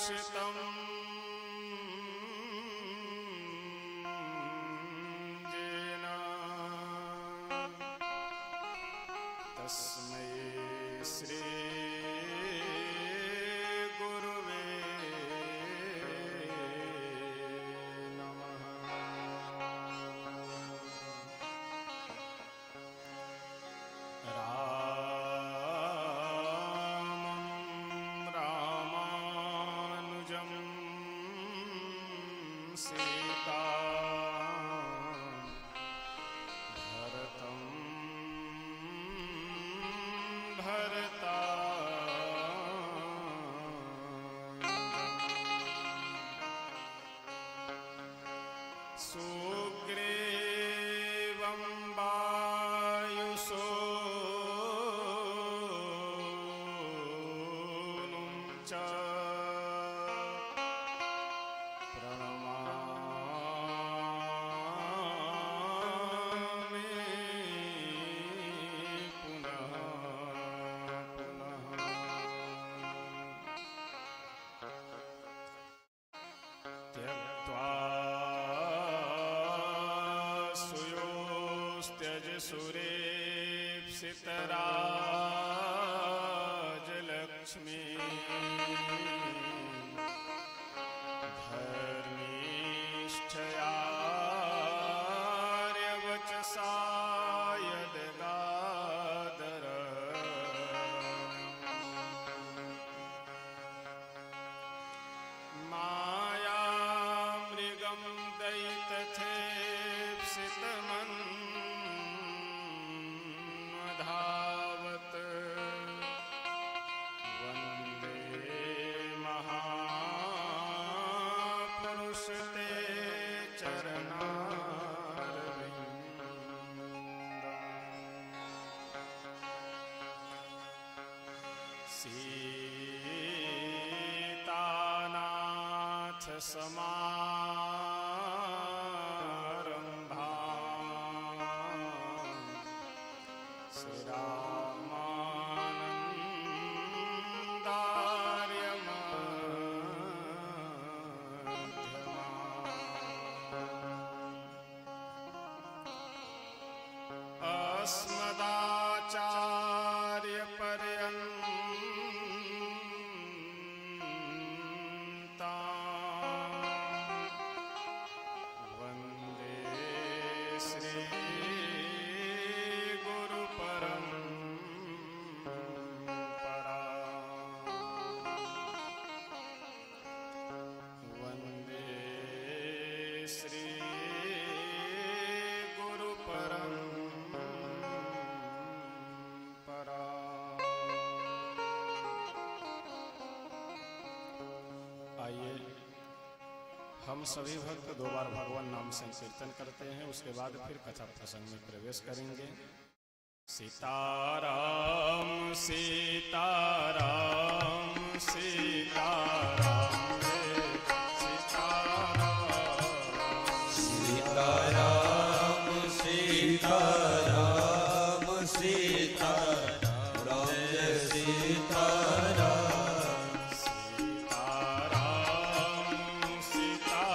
षितं येन तस्मै श्री गुरुवे नमः। सीता भरतं भरता सुग्रीवं वायुसूनुं च सुरेप्सितराजलक्ष्मी धर्मीष्ठयार्यवचसा यद्गादर मायामृगं दैतथेप्सितमन्वधावत् वन्दे महापुरुष ते चरणारविन्दम्। सीतानाथ समारम्भा श्रीरामानन्दार्यमध्यमा अस्मदाचार्यपर्यन्ता वन्दे श्री गुरुपरम्परा। वन्दे श्री गुरुपरम्परा। आइए हम सभी भक्त दो बार भगवान नाम संकीर्तन करते हैं, उसके बाद फिर कथा प्रसंग में प्रवेश करेंगे। सीताराम सीताराम सीताराम सीताराम सीताराम सीताराम जय सीताराम। सीताराम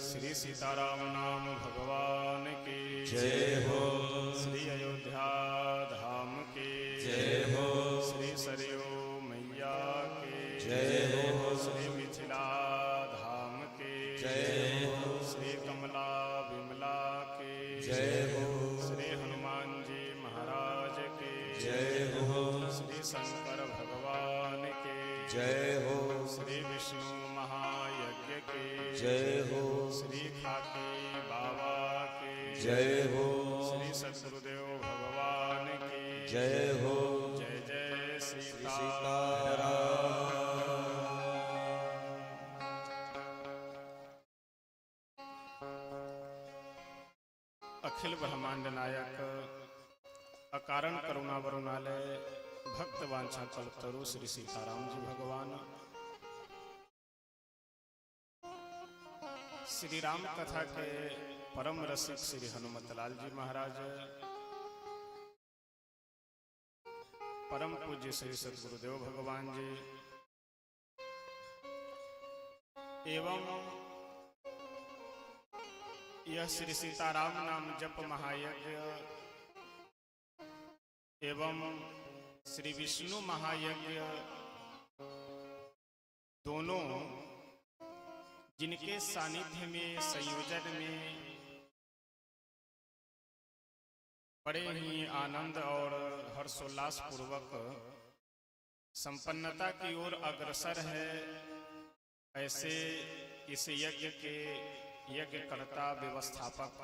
श्री सीताराम नाम भगवान की जय हो। श्री अयोध्या धाम की जय हो। श्री सरयू मैया की जय हो। श्री मिथिला धाम की जय हो। श्री कमला विमला की जय हो। श्री हनुमान जी महाराज की जय हो। श्री शंकर भगवान की जय हो। श्री विष्णु महायज्ञ की जय हो। श्री खाकी बाबा की जय हो। श्री सद्गुरुदेव भगवान की जय हो। जय जय सीता सीताराम। अखिल ब्रह्मांड नायक अकारण करुणा वरुणालय भक्त वांछा कल्पतरु श्री सीताराम जी भगवान श्री राम कथा के परम रसिक श्री हनुमतलाल जी महाराज, परम पूज्य श्री सद्गुरुदेव भगवान जी एवं यह श्री सीताराम नाम जप महायज्ञ एवं श्री विष्णु महायज्ञ दोनों जिनके सानिध्य में संयोजन में बड़े ही आनंद और हर्षोल्लास पूर्वक संपन्नता की ओर अग्रसर है, ऐसे इस यज्ञ के यज्ञकर्ता व्यवस्थापक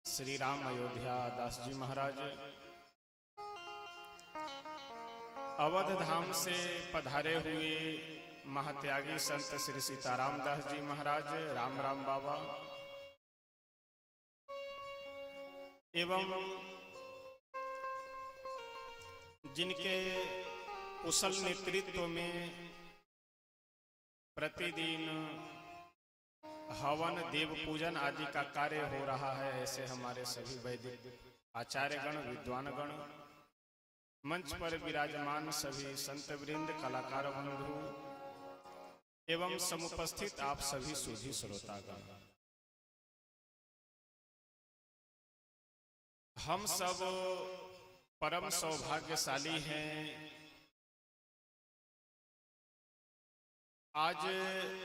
श्री राम अयोध्या दास जी महाराज अवध धाम से पधारे हुए महात्यागी संत श्री सीताराम दास जी महाराज राम राम बाबा एवं जिनके कुशल नेतृत्व में प्रतिदिन हवन देव पूजन आदि का कार्य हो रहा है, ऐसे हमारे सभी वैदिक आचार्यगण विद्वानगण मंच पर विराजमान सभी संत वृंद कलाकार बंधु एवं समुपस्थित आप सभी सुधी श्रोतागण, हम सब परम सौभाग्यशाली हैं। आज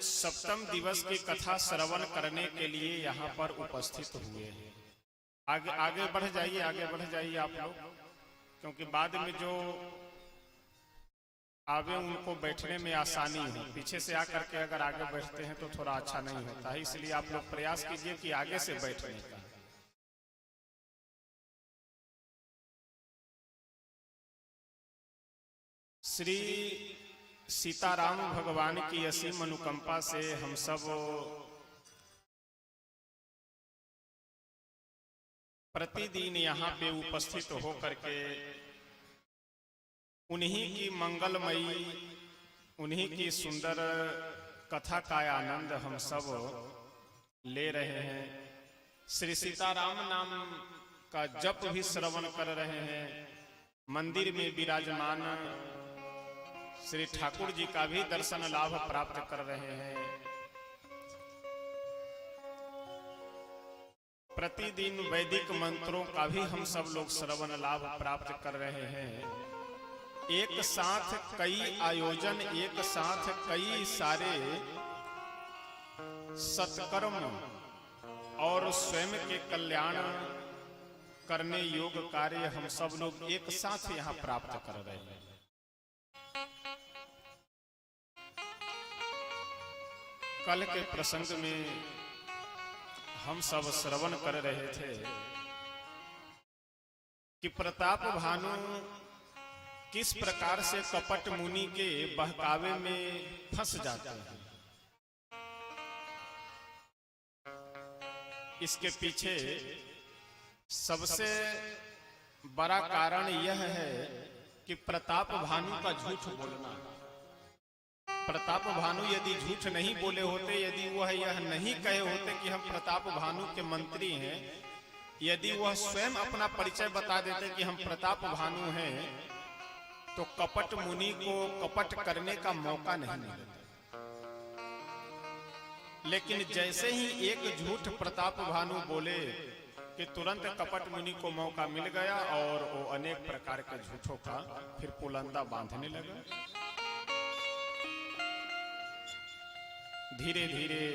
सप्तम दिवस की कथा श्रवण करने के लिए यहाँ पर उपस्थित हुए हैं। आगे बढ़ जाइए आप लोग, क्योंकि बाद में जो आगे उनको बैठने में आसानी हो, पीछे से आकर के अगर आगे बैठते हैं तो थोड़ा अच्छा नहीं होता है, इसलिए आप लोग प्रयास कीजिए कि आगे से बैठने का। श्री सीताराम भगवान की असीम अनुकंपा से हम सब प्रतिदिन यहाँ पे उपस्थित होकर के उन्हीं की मंगलमयी, उन्हीं की सुंदर कथा का आनंद हम सब ले रहे हैं। श्री सीताराम नाम का जप भी श्रवण कर रहे हैं। मंदिर में विराजमान श्री ठाकुर जी का भी दर्शन लाभ प्राप्त कर रहे हैं। प्रतिदिन वैदिक मंत्रों का भी हम सब लोग श्रवण लाभ प्राप्त कर रहे हैं। एक साथ कई आयोजन, एक साथ कई सारे सत्कर्म और स्वयं के कल्याण करने योग्य कार्य हम सब लोग एक साथ यहाँ प्राप्त कर रहे हैं। कल के प्रसंग में हम सब श्रवण कर रहे थे कि प्रताप भानु किस प्रकार से कपट मुनि के बहकावे में फंस जाते हैं। इसके पीछे सबसे बड़ा कारण यह है कि प्रताप भानु का झूठ बोलना। प्रताप भानु यदि झूठ नहीं बोले होते, यदि वह यह नहीं कहे होते कि हम प्रताप भानु के मंत्री हैं, यदि वह स्वयं अपना परिचय बता देते कि हम प्रताप भानु हैं, तो कपट मुनि को कपट करने का मौका नहीं मिलता। लेकिन जैसे ही एक झूठ प्रताप भानु बोले कि तुरंत कपट मुनि को मौका मिल गया और वो अनेक प्रकार के झूठों का फिर पुलंदा बांधने लगा। धीरे धीरे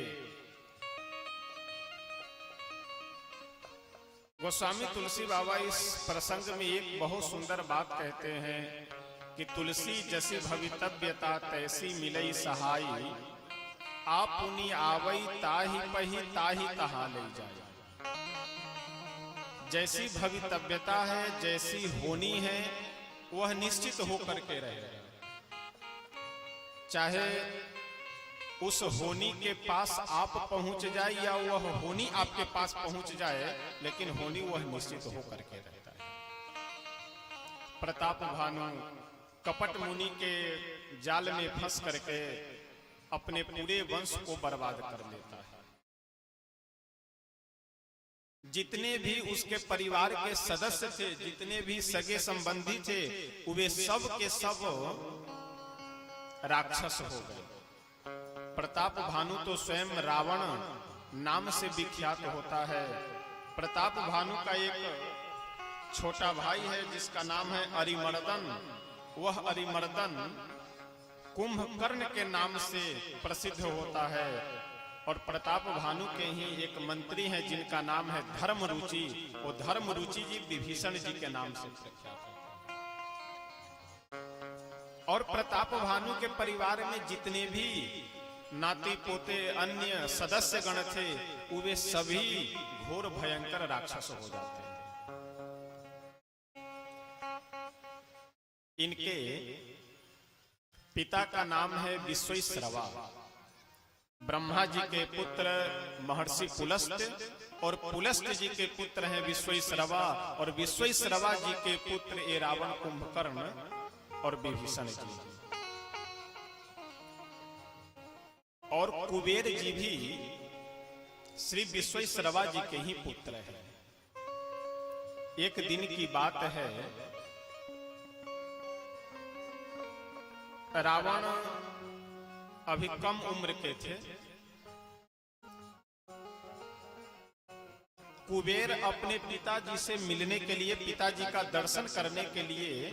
गोस्वामी तुलसी बाबा इस प्रसंग में एक बहुत सुंदर बात कहते हैं कि तुलसी जैसी भवितव्यता तैसी मिलई सहाई, आप पुनि आवई ताही पही ताही तहा ले जाए। जैसी भवितव्यता है, जैसी होनी है, वह निश्चित होकर के रहेगा। चाहे उस होनी के पास आप पहुंच जाए या वह होनी आपके पास पहुंच जाए, लेकिन होनी वह निश्चित होकर के रहता है। प्रताप भानु कपट मुनि के जाल में फंस करके अपने पूरे वंश को बर्बाद कर लेता है। जितने भी उसके परिवार के सदस्य थे, जितने भी सगे संबंधी थे, वे सब के सब राक्षस हो गए। प्रताप भानु तो स्वयं रावण नाम से विख्यात होता है। प्रताप भानु का एक छोटा भाई है जिसका नाम है अरिमर्दन। वह अरिमर्दन कुंभकर्ण के नाम से प्रसिद्ध होता है। और प्रताप भानु के ही एक मंत्री हैं जिनका नाम है धर्मरुचि। वो धर्मरुचि जी विभीषण जी के नाम से प्रख्यात है। और प्रताप भानु के परिवार में जितने भी नाती पोते अन्य सदस्य गण थे, वे सभी घोर भयंकर राक्षस हो जाते हैं। इनके पिता का नाम है विश्वेश्रवा। ब्रह्मा जी के पुत्र महर्षि पुलस्त्य और पुलस्त्य जी के पुत्र हैं विश्वेश्रवा, और विश्वेश्रवा जी के पुत्र ये रावण, कुंभकर्ण और विभीषण जी। और कुबेर जी भी श्री विश्वेश्रवा जी के ही पुत्र हैं। एक दिन की बात है, रावण अभी कम उम्र के थे। कुबेर अपने पिताजी से मिलने के लिए, पिताजी का दर्शन करने के लिए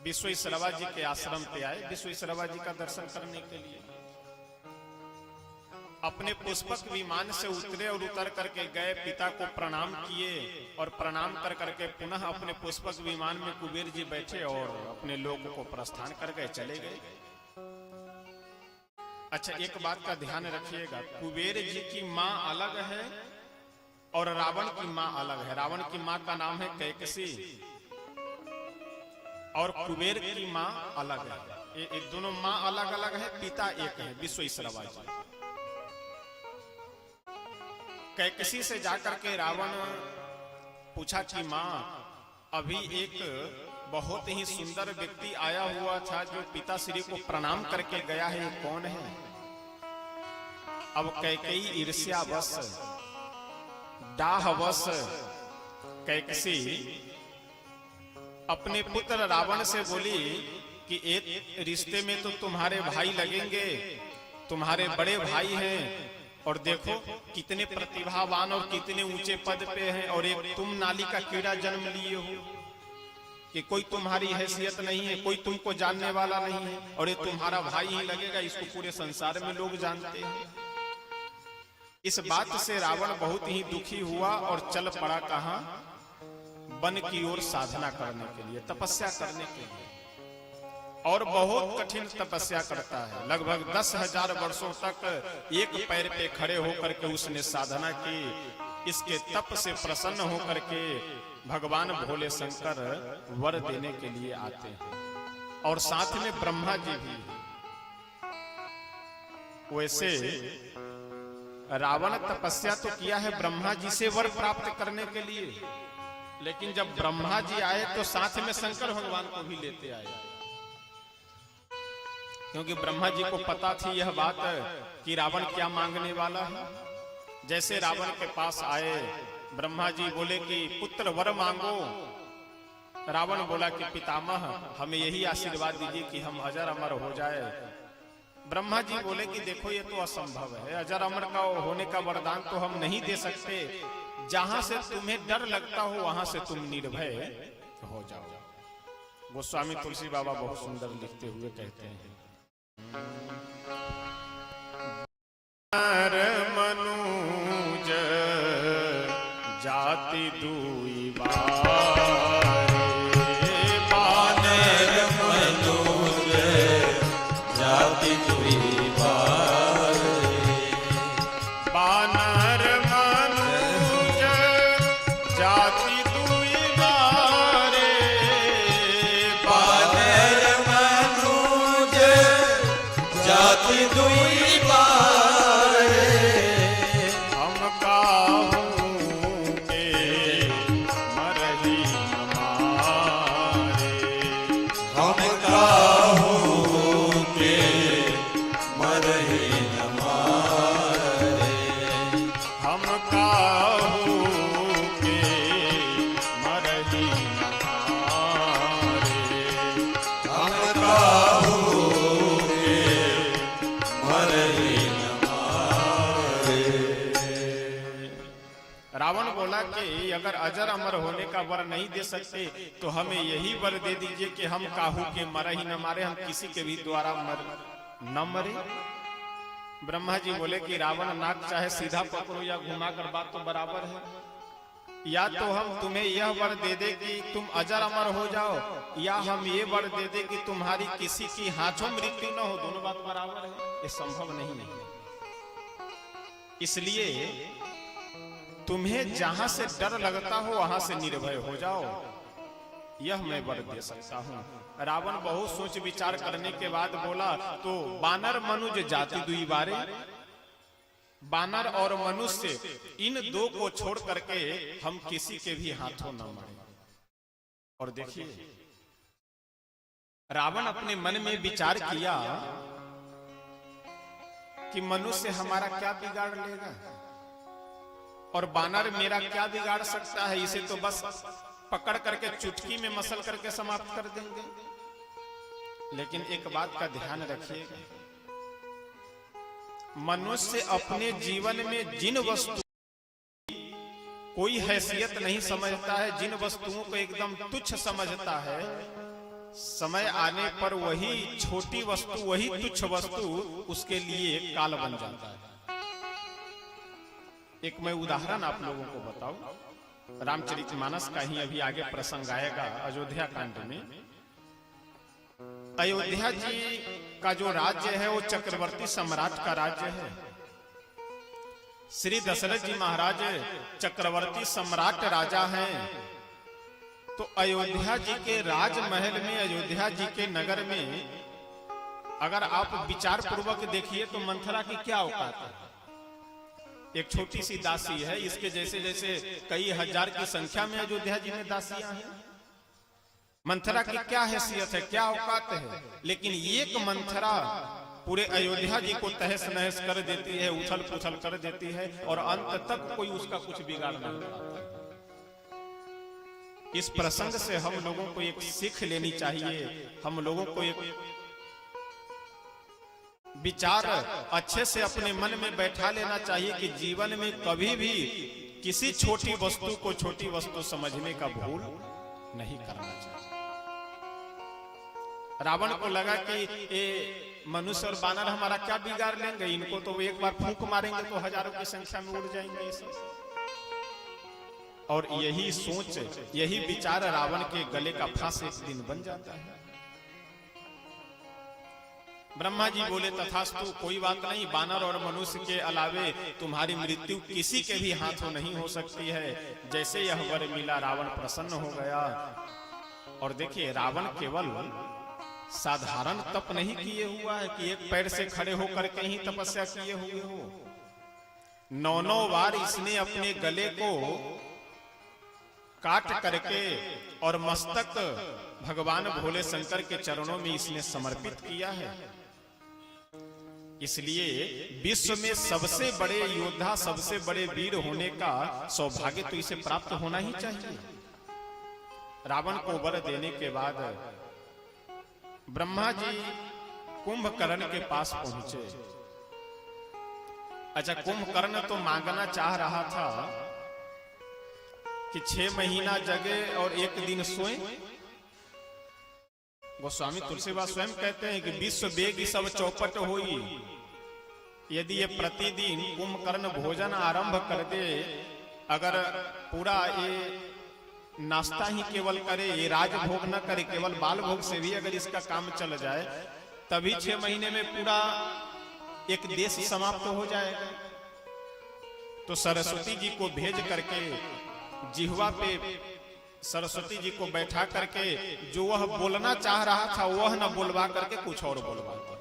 विश्वेश्रवा जी के आश्रम पे आए। विश्वेश्रवा जी का दर्शन करने के लिए अपने पुष्पक विमान से उतरे और उतर करके गए, पिता को प्रणाम किए और प्रणाम कर करके पुनः अपने पुष्पक विमान में कुबेर जी बैठे और अपने लोगों को प्रस्थान कर गए, चले गए। अच्छा, एक बात का ध्यान रखिएगा, कुबेर जी की माँ अलग है और रावण की माँ अलग है। रावण की माँ का नाम है कैकसी और कुबेर की माँ अलग है। ये दोनों माँ अलग अलग है, पिता एक है विश्वेश्रवा जी। कैकसी से जाकर के रावण पूछा कि माँ, अभी एक बहुत ही सुंदर व्यक्ति आया हुआ था जो पिताश्री को प्रणाम करके गया है, ये कौन है? अब कैकेयी ईर्ष्यावश, डाहवश कैकसी अपने पुत्र रावण से बोली कि एक रिश्ते में तो तुम्हारे भाई लगेंगे, तुम्हारे बड़े भाई हैं, और देखो कितने प्रतिभावान और कितने ऊंचे पद पे हैं, और एक तुम नाली का कीड़ा जन्म लिए हो कि कोई तुम्हारी हैसियत नहीं है, कोई तुमको जानने वाला नहीं है, और ये तुम्हारा भाई ही लगेगा, इसको पूरे संसार में लोग जानते हैं। इस बात से रावण बहुत ही दुखी हुआ और चल पड़ा कहां? वन की ओर साधना करने के लिए, तपस्या करने के लिए। और बहुत कठिन तपस्या करता है। लगभग 10,000 वर्षों तक एक पैर पे खड़े होकर के उसने साधना की। इसके तप से प्रसन्न होकर के भगवान भोले शंकर वर देने के लिए आते हैं, और साथ में ब्रह्मा जी भी। वैसे रावण तपस्या तो किया है ब्रह्मा जी से वर प्राप्त करने के लिए, लेकिन जब ब्रह्मा जी आए तो साथ में शंकर भगवान को भी लेते आए, क्योंकि ब्रह्मा जी को पता थी यह बात कि रावण क्या मांगने वाला है। जैसे रावण के पास आए, ब्रह्मा जी बोले कि पुत्र वर मांगो। रावण बोला कि पितामह हमें यही आशीर्वाद दीजिए कि हम अजर अमर हो जाए। ब्रह्मा जी बोले कि देखो ये तो असंभव है, अजर अमर का होने का वरदान तो हम नहीं दे सकते। जहां से तुम्हें डर लगता हो वहां से तुम निर्भय हो जाओ। गोस्वामी तुलसी बाबा बहुत सुंदर लिखते हुए कहते हैं, मनुज जाति दुई बानर मनुज जाति दुई बानर मनुज जाति दुई बारे, बानर मनुज जाति दुई बारे, हम काहू के मरही हमारे, हम काहू के मरहि न मारे, हम काहू के मरही हमारे। हम काहू के मरहि न मारे। रावण बोला कि अगर अजर अमर होने का वर नहीं दे सकते तो हमें यही वर दे दीजिए कि हम काहू के मर ही न मारे, हम किसी के भी द्वारा न मरे। ब्रह्मा जी बोले कि रावण नाक चाहे सीधा पकड़ो या घुमा कर बात तो बराबर है, या तो हम तुम्हें यह वर दे दे कि तुम अजर अमर हो जाओ, या हम ये वर दे दे कि तुम्हारी किसी की हाथों मृत्यु न हो। दोनों बात बराबर है, ये संभव नहीं है। इसलिए तुम्हें जहां से डर लगता हो वहां से निर्भय हो जाओ, यह मैं वर दे सकता हूं। रावण बहुत सोच विचार करने के बाद बोला, तो बानर मनुज जाति दुई बारे, बानर और मनुष्य इन दो को छोड़ करके हम किसी के भी हाथों न मरे। और देखिए रावण अपने मन में विचार किया कि मनुष्य हमारा क्या बिगाड़ लेगा और बानर मेरा क्या बिगाड़ सकता है, इसे तो बस पकड़ करके चुटकी में मसल करके समाप्त कर देंगे। लेकिन एक बात का ध्यान रखिएगा, मनुष्य अपने जीवन में जिन वस्तु कोई हैसियत नहीं समझता है, जिन वस्तुओं को एकदम तुच्छ समझता है, समय आने पर वही छोटी वस्तु, वही तुच्छ वस्तु उसके लिए काल बन जाता है। एक मैं उदाहरण आप लोगों को बताऊं, रामचरितमानस का ही अभी आगे प्रसंग आएगा। अयोध्या कांड में अयोध्या जी का जो राज्य है वो चक्रवर्ती सम्राट का राज्य है। श्री दशरथ जी महाराज चक्रवर्ती सम्राट राजा हैं। तो अयोध्या जी के राजमहल में, अयोध्या जी के नगर में अगर आप विचार पूर्वक देखिए तो मंथरा की क्या औकात है। एक छोटी सी दासी है, इसके जैसे जैसे कई हजार की संख्या में अयोध्या जी में दासियां हैं। मंथरा की क्या हैसियत है, क्या औकात है, लेकिन एक मंथरा पूरे अयोध्या जी को तहस नहस कर देती है, उछल पुछल कर देती है और अंत तक कोई उसका कुछ बिगाड़ नहीं पाता। इस प्रसंग से हम लोगों को एक सीख लेनी चाहिए, हम लोगों को एक विचार अच्छे से अपने मन में बैठा लेना चाहिए कि जीवन में कभी भी किसी छोटी वस्तु को छोटी वस्तु समझने का भूल नहीं करना चाहिए। रावण को लगा कि ये मनुष्य और बानर हमारा क्या बिगाड़ लेंगे, इनको तो एक बार फूंक मारेंगे तो हजारों की संख्या में उड़ जाएंगे ये सब। और यही सोच, यही विचार रावण के गले का फांस एक दिन बन जाता है। ब्रह्मा जी बोले तथास्तु, कोई बात नहीं, बानर और मनुष्य के अलावे तुम्हारी मृत्यु किसी के भी हाथों नहीं हो सकती है। जैसे यह वर मिला रावण प्रसन्न हो गया। और देखिए रावण केवल साधारण तप नहीं किए हुआ है कि एक पैर से खड़े होकर के ही तपस्या किए हुए हो। 9 बार इसने अपने गले को काट करके और मस्तक भगवान भोले शंकर के चरणों में इसने समर्पित किया है। इसलिए विश्व में सबसे बड़े योद्धा, सबसे बड़े वीर होने का सौभाग्य तो इसे प्राप्त होना ही चाहिए। रावण को वर देने के बाद ब्रह्मा जी कुंभकर्ण के पास पहुंचे। अच्छा, कुंभकर्ण तो मांगना चाह रहा था कि 6 महीना जगे और 1 दिन सोए। गोस्वामी तुलसीदास स्वयं कहते हैं कि विश्व बेगी सब चौपट होई। यदि ये प्रतिदिन कुंभकर्ण भोजन आरंभ कर दे, अगर पूरा ये नाश्ता ही केवल करे, ये राजभोग न करे, केवल बाल भोग से भी अगर इसका काम चल जाए, तभी 6 महीने में पूरा एक देश समाप्त हो जाएगा। तो सरस्वती जी को भेज करके जिह्वा पे सरस्वती जी को बैठा करके जो वह बोलना चाह रहा था वह न बोलवा करके कुछ और बोलवा दिया।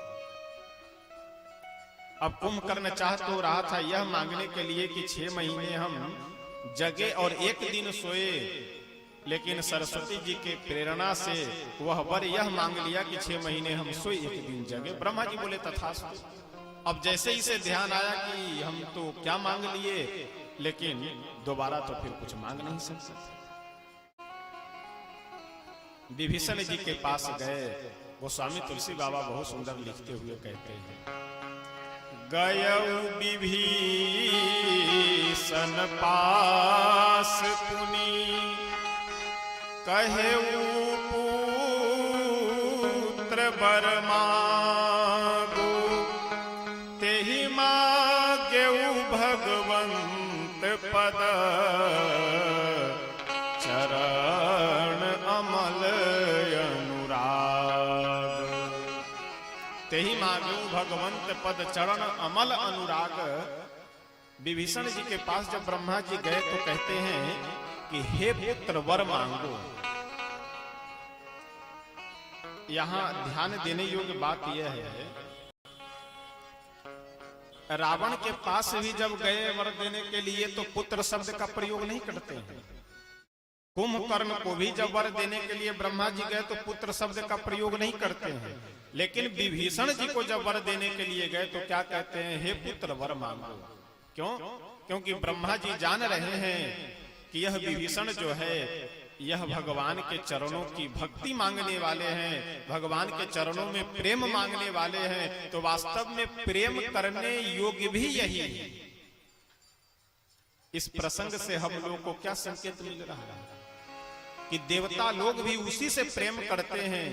अब कुंभकर्ण चाह तो रहा था यह मांगने के लिए कि 6 महीने हम जगे और 1 दिन सोए, लेकिन सरस्वती जी के प्रेरणा से वह वर यह मांग लिया कि 6 महीने हम सोए 1 दिन जगे। ब्रह्मा जी बोले तथास्तु। अब जैसे ही से ध्यान आया कि हम तो क्या मांग लिए, लेकिन दोबारा तो फिर कुछ मांग नहीं सकते। विभीषण जी के पास गए। गोस्वामी तुलसी बाबा बहुत सुंदर लिखते हुए कहते हैं, गयऊ विभीषण पास पुनि कहेऊ पुत्र वर मांगो, तेहि मांगेऊ भगवंत पद चरण अमल अनुराग। तेहि मांगेऊ भगवंत पद चरण अमल अनुराग। विभीषण जी के पास जब ब्रह्मा जी गए तो कहते हैं कि हे पुत्र वर मांगो। यहां ध्यान देने योग्य बात यह है, रावण के पास भी जब गए वर देने के लिए तो पुत्र शब्द का प्रयोग नहीं करते हैं। कुंभकर्ण को भी जब वर देने के लिए ब्रह्मा जी गए तो पुत्र शब्द का प्रयोग नहीं करते हैं, लेकिन विभीषण जी को जब वर देने के लिए गए तो क्या कहते हैं, हे पुत्र वर मांगो। क्यों? क्योंकि ब्रह्मा जी जान रहे हैं कि यह विभीषण जो है यह भगवान के चरणों की भक्ति मांगने वाले हैं, भगवान के चरणों में प्रेम मांगने वाले हैं। तो वास्तव में प्रेम करने योग्य भी यही है। इस प्रसंग से हम लोगों को क्या संकेत मिल रहा है कि देवता लोग भी उसी से प्रेम करते हैं,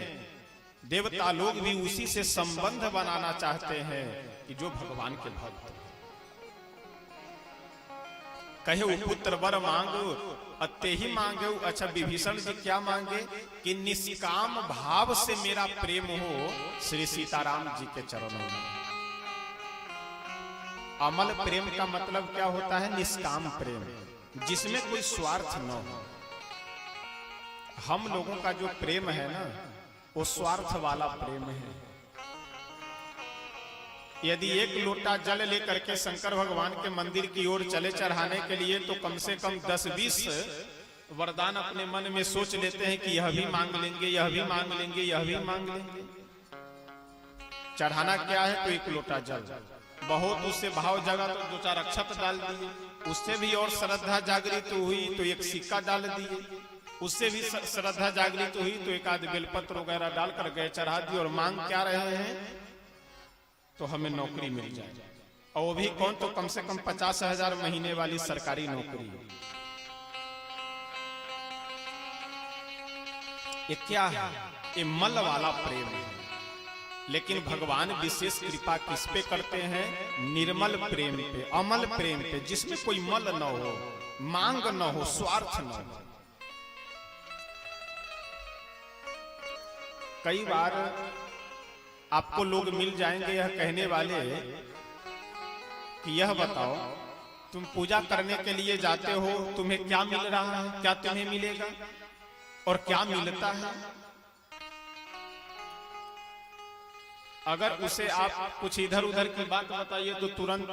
देवता लोग भी उसी से संबंध बनाना चाहते हैं कि जो भगवान के भक्त। कहे पुत्र वर मांगो, अते ही मांगे। अच्छा, विभीषण जी क्या मांगे कि निष्काम भाव से मेरा प्रेम हो श्री सीताराम जी के चरणों में। अमल प्रेम का मतलब क्या होता है? निष्काम प्रेम, जिसमें कोई स्वार्थ न हो। हम लोगों का जो प्रेम है ना, वो स्वार्थ वाला प्रेम है। यदि 1 लोटा जल लेकर के शंकर भगवान के मंदिर की ओर चले चढ़ाने के लिए तो कम से कम 10-20 वरदान अपने मन में सोच लेते हैं कि यह भी मांग लेंगे, यह भी मांग लेंगे, यह भी मांग लेंगे। चढ़ाना क्या है? तो 1 लोटा जल। बहुत उससे भाव जगा तो 2-4 अक्षत डाल दिए, उससे भी और श्रद्धा जागृत हुई तो 1 सिक्का डाल दिए, उससे भी श्रद्धा जागृत हुई तो 1 आध बेलपत्र वगैरह डालकर गए चढ़ा दिए। और मांग क्या रहे हैं? तो हमें नौकरी मिल जाए, और वो भी कौन? तो कम से कम 50,000 महीने वाली सरकारी नौकरी। ये क्या है? ये मल वाला प्रेम है। लेकिन भगवान विशेष कृपा किस पे करते हैं? निर्मल प्रेम पे, अमल प्रेम पे, जिसमें कोई मल न हो, मांग न हो, स्वार्थ न हो। कई बार आपको लोग मिल जाएंगे यह कहने वाले कि यह बताओ, तुम पूजा करने के लिए जाते हो, तुम्हें क्या मिल रहा है, क्या तुम्हें मिलेगा और क्या मिलता है? अगर उसे आप कुछ इधर उधर की बात बताइए तो तुरंत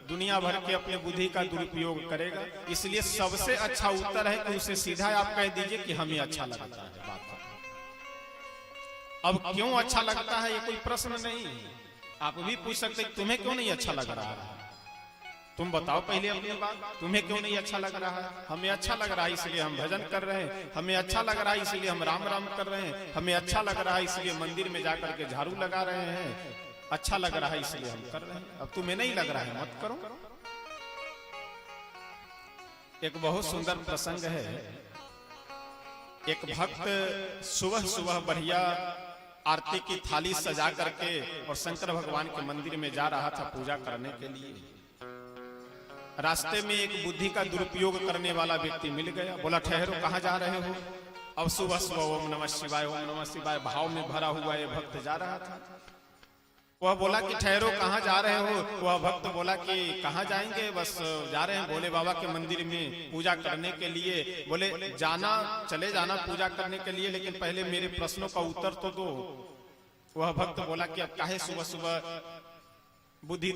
दुनिया भर के अपने बुद्धि का दुरुपयोग करेगा। इसलिए सबसे अच्छा उत्तर है कि उसे सीधा आप कह दीजिए कि हमें अच्छा लगता है। बात अब क्यों अच्छा लगता है ये कोई प्रश्न नहीं। आप भी पूछ सकते तुम्हें क्यों नहीं अच्छा लग रहा है, तुम बताओ पहले अपनी बात, तुम्हें क्यों नहीं अच्छा लग रहा है? हमें अच्छा लग रहा है इसलिए हम भजन कर रहे हैं, हमें अच्छा लग रहा है इसलिए हम राम राम कर रहे हैं, हमें अच्छा लग रहा है इसलिए मंदिर में जाकर के झाड़ू लगा रहे हैं, अच्छा लग रहा है इसलिए हम कर रहे हैं। अब तुम्हें नहीं लग रहा है मत करो। एक बहुत सुंदर प्रसंग है। एक भक्त सुबह सुबह बढ़िया आरती की थाली सजा करके और शंकर भगवान के मंदिर में जा रहा था पूजा करने के लिए। रास्ते में एक बुद्धि का दुरुपयोग करने वाला व्यक्ति मिल गया। बोला ठहरो, कहाँ जा रहे हो? अब सुबह सुबह ओम नमः शिवाय भाव में भरा हुआ ये भक्त जा रहा था। वह बोला कि ठहरो, कहाँ जा रहे हो? वह भक्त बोला कि कहाँ जाएंगे, बस जा रहे हैं भोले बाबा के मंदिर में पूजा करने के लिए। बोले जाना, चले जाना पूजा करने के लिए, लेकिन पहले मेरे प्रश्नों का उत्तर तो दो। वह भक्त बोला कि अब काहे सुबह सुबह बुद्धि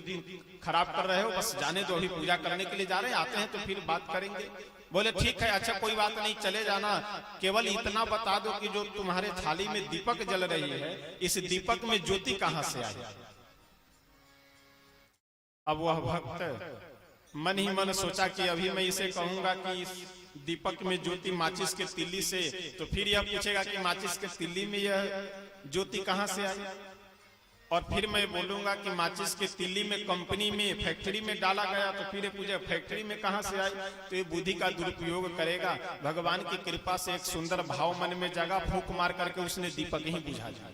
खराब कर रहे हो, बस जाने दो, अभी पूजा करने के लिए जा रहे हैं, आते हैं तो फिर बात करेंगे। बोले ठीक है, अच्छा कोई बात नहीं, चले जाना, केवल इतना बता दो कि जो तुम्हारे थाली में दीपक जल रही है, इस दीपक में ज्योति कहां से आई? अब वह भक्त मन ही मन सोचा कि अभी मैं इसे कहूंगा कि इस दीपक में ज्योति माचिस के तिल्ली से, तो फिर यह पूछेगा कि माचिस के तिल्ली में यह ज्योति कहां से आई, और फिर मैं बोलूंगा कि माचिस के तिल्ली में कंपनी में फैक्ट्री में डाला गया, तो फिर पूछे फैक्ट्री में कहां से आई। तो ये बुद्धि का दुरुपयोग करेगा। भगवान की कृपा से एक सुंदर भाव मन में जगा, फूंक मार करके उसने दीपक ही बुझा दिया।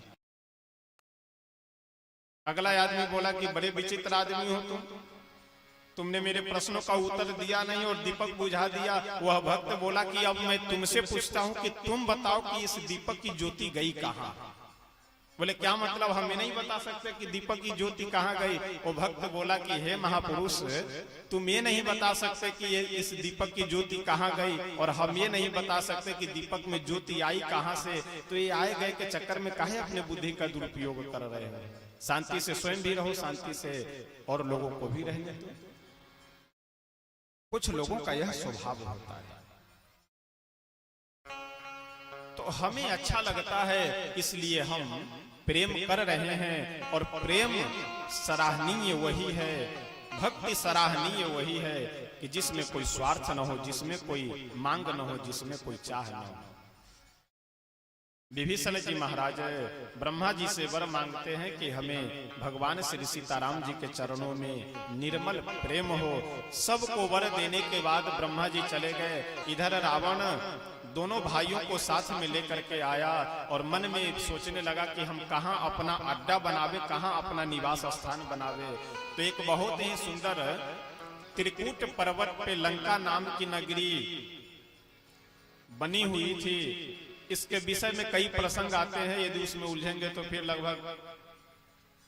अगला आदमी बोला कि बड़े विचित्र आदमी हो तुमने मेरे प्रश्नों का उत्तर दिया नहीं और दीपक बुझा दिया। वह भक्त बोला कि अब मैं तुमसे पूछता हूं कि तुम बताओ कि इस दीपक की ज्योति गई कहां? बोले क्या मतलब, हमें नहीं बता सकते कि दीपक की ज्योति कहाँ गई? वो भक्त बोला कि हे महापुरुष, तुम ये नहीं बता सकते कि ये इस दीपक की ज्योति कहाँ गई, और हम ये नहीं बता सकते कि दीपक में ज्योति आई कहाँ से, तो ये आए गए के चक्कर में काहे अपने बुद्धि का दुरुपयोग कर रहे हो? शांति से स्वयं भी रहो, शांति से और लोगों को भी रहने दो। कुछ लोगों का यह स्वभाव होता है। तो हमें अच्छा लगता है इसलिए हम प्रेम कर रहे हैं, और प्रेम सराहनीय वही है, भक्ति सराहनीय वही है कि जिसमें कोई स्वार्थ न हो, जिसमें कोई मांग न हो, जिसमें कोई चाह न हो। विभीषण जी महाराज ब्रह्मा जी से वर मांगते हैं कि हमें भगवान श्री सीताराम जी के चरणों में निर्मल प्रेम हो। सबको वर देने के बाद ब्रह्मा जी चले गए। इधर रावण दोनों भाइयों को साथ में लेकर के आया और मन में सोचने लगा कि हम कहाँ अपना अड्डा बनावे, कहाँ अपना निवास स्थान बनावे। तो एक बहुत ही सुंदर त्रिकूट पर्वत पे लंका नाम की नगरी बनी हुई थी। इसके विषय में कई प्रसंग आते हैं, यदि उसमें उलझेंगे तो फिर लगभग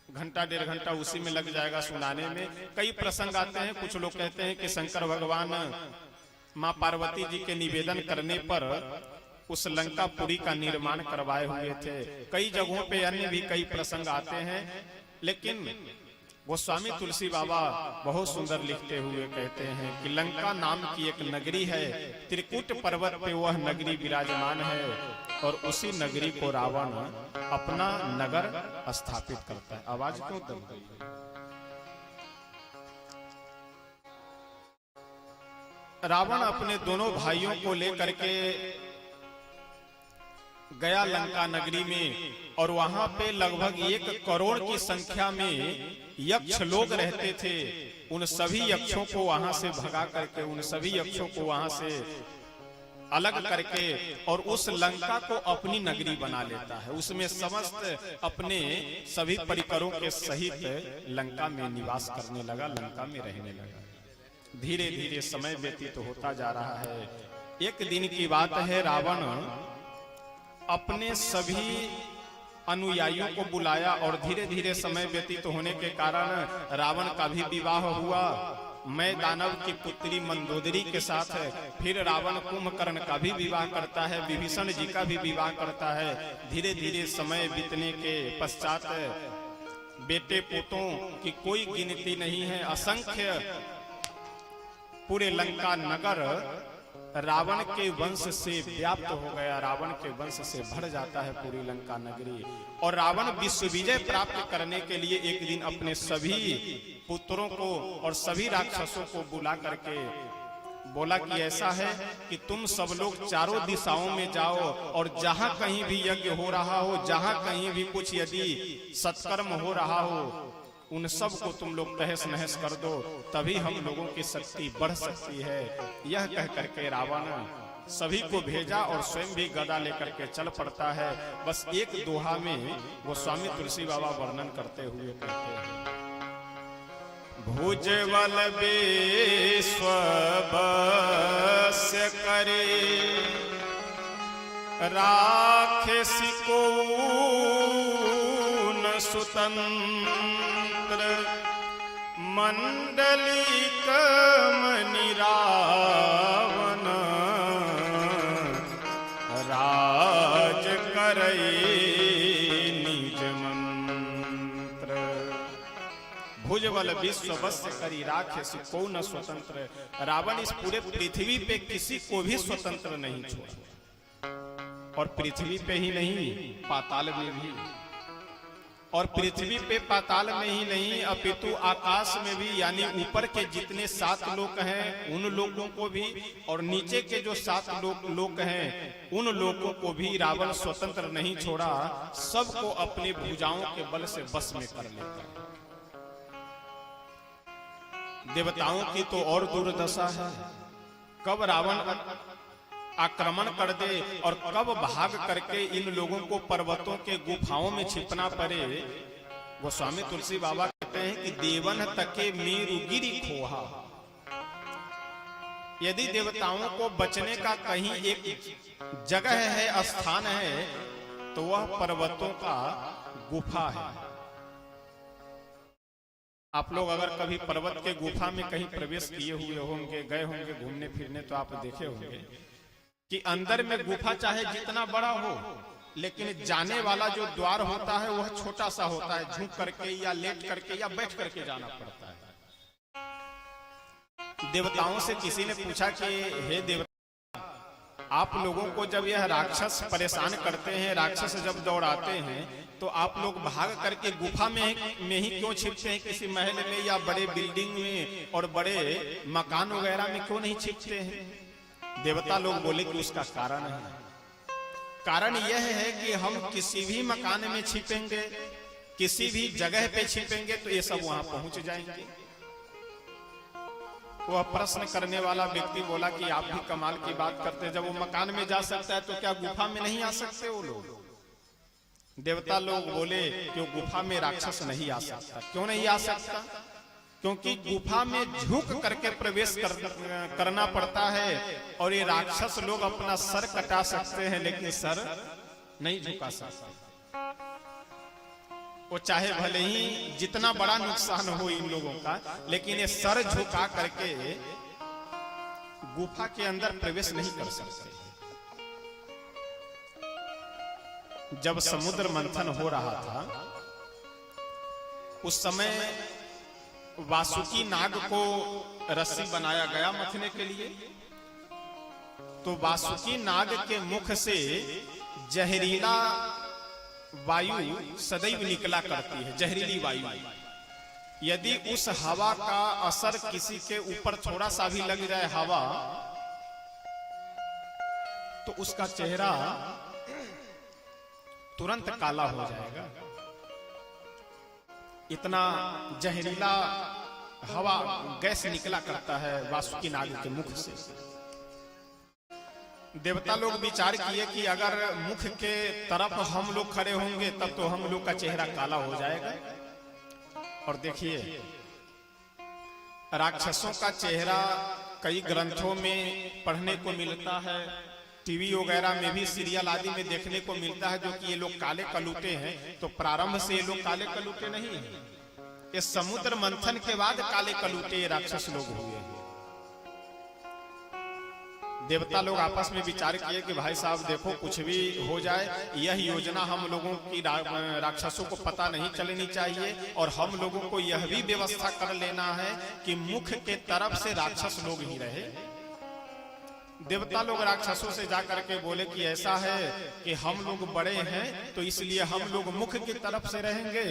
घंटा डेढ़ घंटा उसी में लग जाएगा सुनाने में। कई प्रसंग आते हैं। कुछ लोग कहते हैं कि शंकर भगवान माँ पार्वती जी के निवेदन करने पर उस लंकापुरी का निर्माण करवाए हुए थे। कई जगहों पे अन्य भी कई प्रसंग आते हैं, लेकिन गोस्वामी तुलसी बाबा बहुत सुंदर लिखते हुए कहते हैं कि लंका नाम की एक नगरी है, त्रिकूट पर्वत पे वह नगरी विराजमान है, और उसी नगरी को रावण अपना नगर स्थापित करता है। आवाज क्यों दब गई? रावण अपने दोनों भाइयों को लेकर के गया लंका नगरी में, और वहां पे लगभग 1 करोड़ की संख्या में यक्ष लोग रहते थे। उन सभी यक्षों को वहां से भगा करके, उन सभी यक्षों को वहां से अलग करके और उस लंका को अपनी नगरी बना लेता है। उसमें समस्त अपने सभी परिकरों के सहित लंका में निवास करने लगा, लंका में रहने लगा। धीरे धीरे समय व्यतीत होता जा रहा है। एक दिन की बात है, रावण अपने सभी अनुयायियों को बुलाया, और धीरे धीरे समय व्यतीत होने के कारण रावण का भी विवाह हुआ। मैं दानव की पुत्री मंदोदरी के साथ है। फिर रावण कुंभकर्ण का भी विवाह करता है, विभीषण जी का भी विवाह करता है। धीरे धीरे समय बीतने के पश्चात बेटे पोतों की कोई गिनती नहीं है, असंख्य पूरे लंका नगर रावण के वंश से व्याप्त हो गया, रावण के वंश से भर जाता है पूरी लंका नगरी। और रावण विश्व विजय प्राप्त करने के लिए एक दिन अपने सभी पुत्रों को और सभी राक्षसों को बुला करके बोला कि ऐसा है कि तुम सब लोग चारों दिशाओं में जाओ और जहां कहीं भी यज्ञ हो रहा हो, जहां कहीं भी कुछ यदि सत्कर्म हो रहा हो, उन सब को तुम लोग तहस नहस कर दो, तभी हम लोगों की शक्ति बढ़ सकती है। यह कह करके रावण सभी को भेजा और स्वयं भी गदा लेकर के चल पड़ता है। बस एक दोहा में वो स्वामी तुलसी बाबा वर्णन करते हुए कहते हैं, भुजबल विश्व बस्य करे, राक्षसी को न स्वतंत्र, मंडलिक मणि रावण, राज करई निज मंत्र। भुजबल विश्व वस्य करी, राक्षसी को न स्वतंत्र। रावण इस पूरे पृथ्वी पे किसी को भी स्वतंत्र नहीं छोड़ा, और पृथ्वी पे ही नहीं पाताल में भी, और पृथ्वी पे पाताल में ही नहीं अपितु आकाश में भी, यानी ऊपर के जितने 7 लोक हैं उन लोगों को भी, और नीचे के जो 7 लोक हैं उन लोगों को भी रावण स्वतंत्र नहीं छोड़ा, सबको अपने भुजाओं के बल से बस में कर लेता है। देवताओं की तो और दुर्दशा है, कब रावण आक्रमण कर दे और कब भाग करके इन लोगों को पर्वतों के गुफाओं में छिपना पड़े। वो स्वामी तुलसी बाबा कहते हैं कि देवन तके मेरु गिरी खोहा। यदि देवताओं को बचने का कहीं एक जगह है, स्थान है, तो वह पर्वतों का गुफा है। आप लोग अगर कभी पर्वत के गुफा में कहीं प्रवेश किए हुए होंगे, गए होंगे घूमने फिरने, तो आप देखे होंगे कि अंदर में गुफा चाहे जितना बड़ा हो, लेकिन जाने वाला जो द्वार होता है वह छोटा सा होता है, झुक करके या लेट करके या बैठ करके जाना पड़ता है। देवताओं से किसी ने पूछा कि हे देवता, आप लोगों को जब यह राक्षस परेशान करते हैं, राक्षस जब दौड़ाते हैं, तो आप लोग भाग करके गुफा में ही क्यों छिपते हैं? किसी महल में या बड़े बिल्डिंग में और बड़े मकान वगैरह में क्यों नहीं छिपते हैं? देवता लोग बोले कि उसका कारण है। कारण यह है कि हम किसी भी मकान में छिपेंगे, किसी भी जगह पे छिपेंगे, तो ये सब वहां पहुंच जाएंगे। वह प्रश्न करने वाला व्यक्ति बोला कि आप भी कमाल की बात करते हैं, जब वो मकान में जा सकता है तो क्या गुफा में नहीं आ सकते वो लोग? देवता लोग बोले कि वो गुफा में राक्षस नहीं आ सकता। क्यों नहीं आ सकता? क्योंकि गुफा में झुक करके प्रवेश करना पड़ता है, और ये राक्षस लोग अपना सर कटा सकते हैं लेकिन सर नहीं झुका सकते। वो चाहे भले ही जितना बड़ा नुकसान हो इन लोगों का, लेकिन ये सर झुका करके गुफा के अंदर प्रवेश नहीं कर सकते। जब समुद्र मंथन हो रहा था उस समय वासुकी नाग को रस्सी बनाया गया मथने के लिए। तो वासुकी नाग के मुख से जहरीला वायु सदैव निकला करती है, जहरीली वायु। यदि उस हवा का असर किसी के ऊपर थोड़ा सा भी लग जाए हवा, तो उसका चेहरा तुरंत काला हो जाएगा। इतना जहरीला हवा गैस निकला करता है वासुकी नाग के मुख से। देवता लोग विचार किए कि अगर मुख के तरफ हम लोग खड़े होंगे तब तो हम लोग का चेहरा काला हो जाएगा। और देखिए, राक्षसों का चेहरा कई ग्रंथों में पढ़ने को मिलता है, टीवी वगैरह में भी सीरियल आदि में देखने को मिलता है, जो कि ये लोग काले कलूटे हैं। तो प्रारंभ से ये लोग काले कलूटे नहीं हैं, ये समुद्र मंथन के बाद काले कलूटे राक्षस लोग हुए हैं। देवता लोग आपस में विचार किए कि भाई साहब देखो, कुछ भी हो जाए, यह योजना हम लोगों की राक्षसों को पता नहीं चलनी चाहिए, और हम लोगों को यह भी व्यवस्था कर लेना है कि मुख के तरफ से राक्षस लोग ही रहे। देवता लोग राक्षसों से जाकर के बोले कि ऐसा है कि हम लोग बड़े हैं तो इसलिए हम लोग मुख की तरफ से रहेंगे,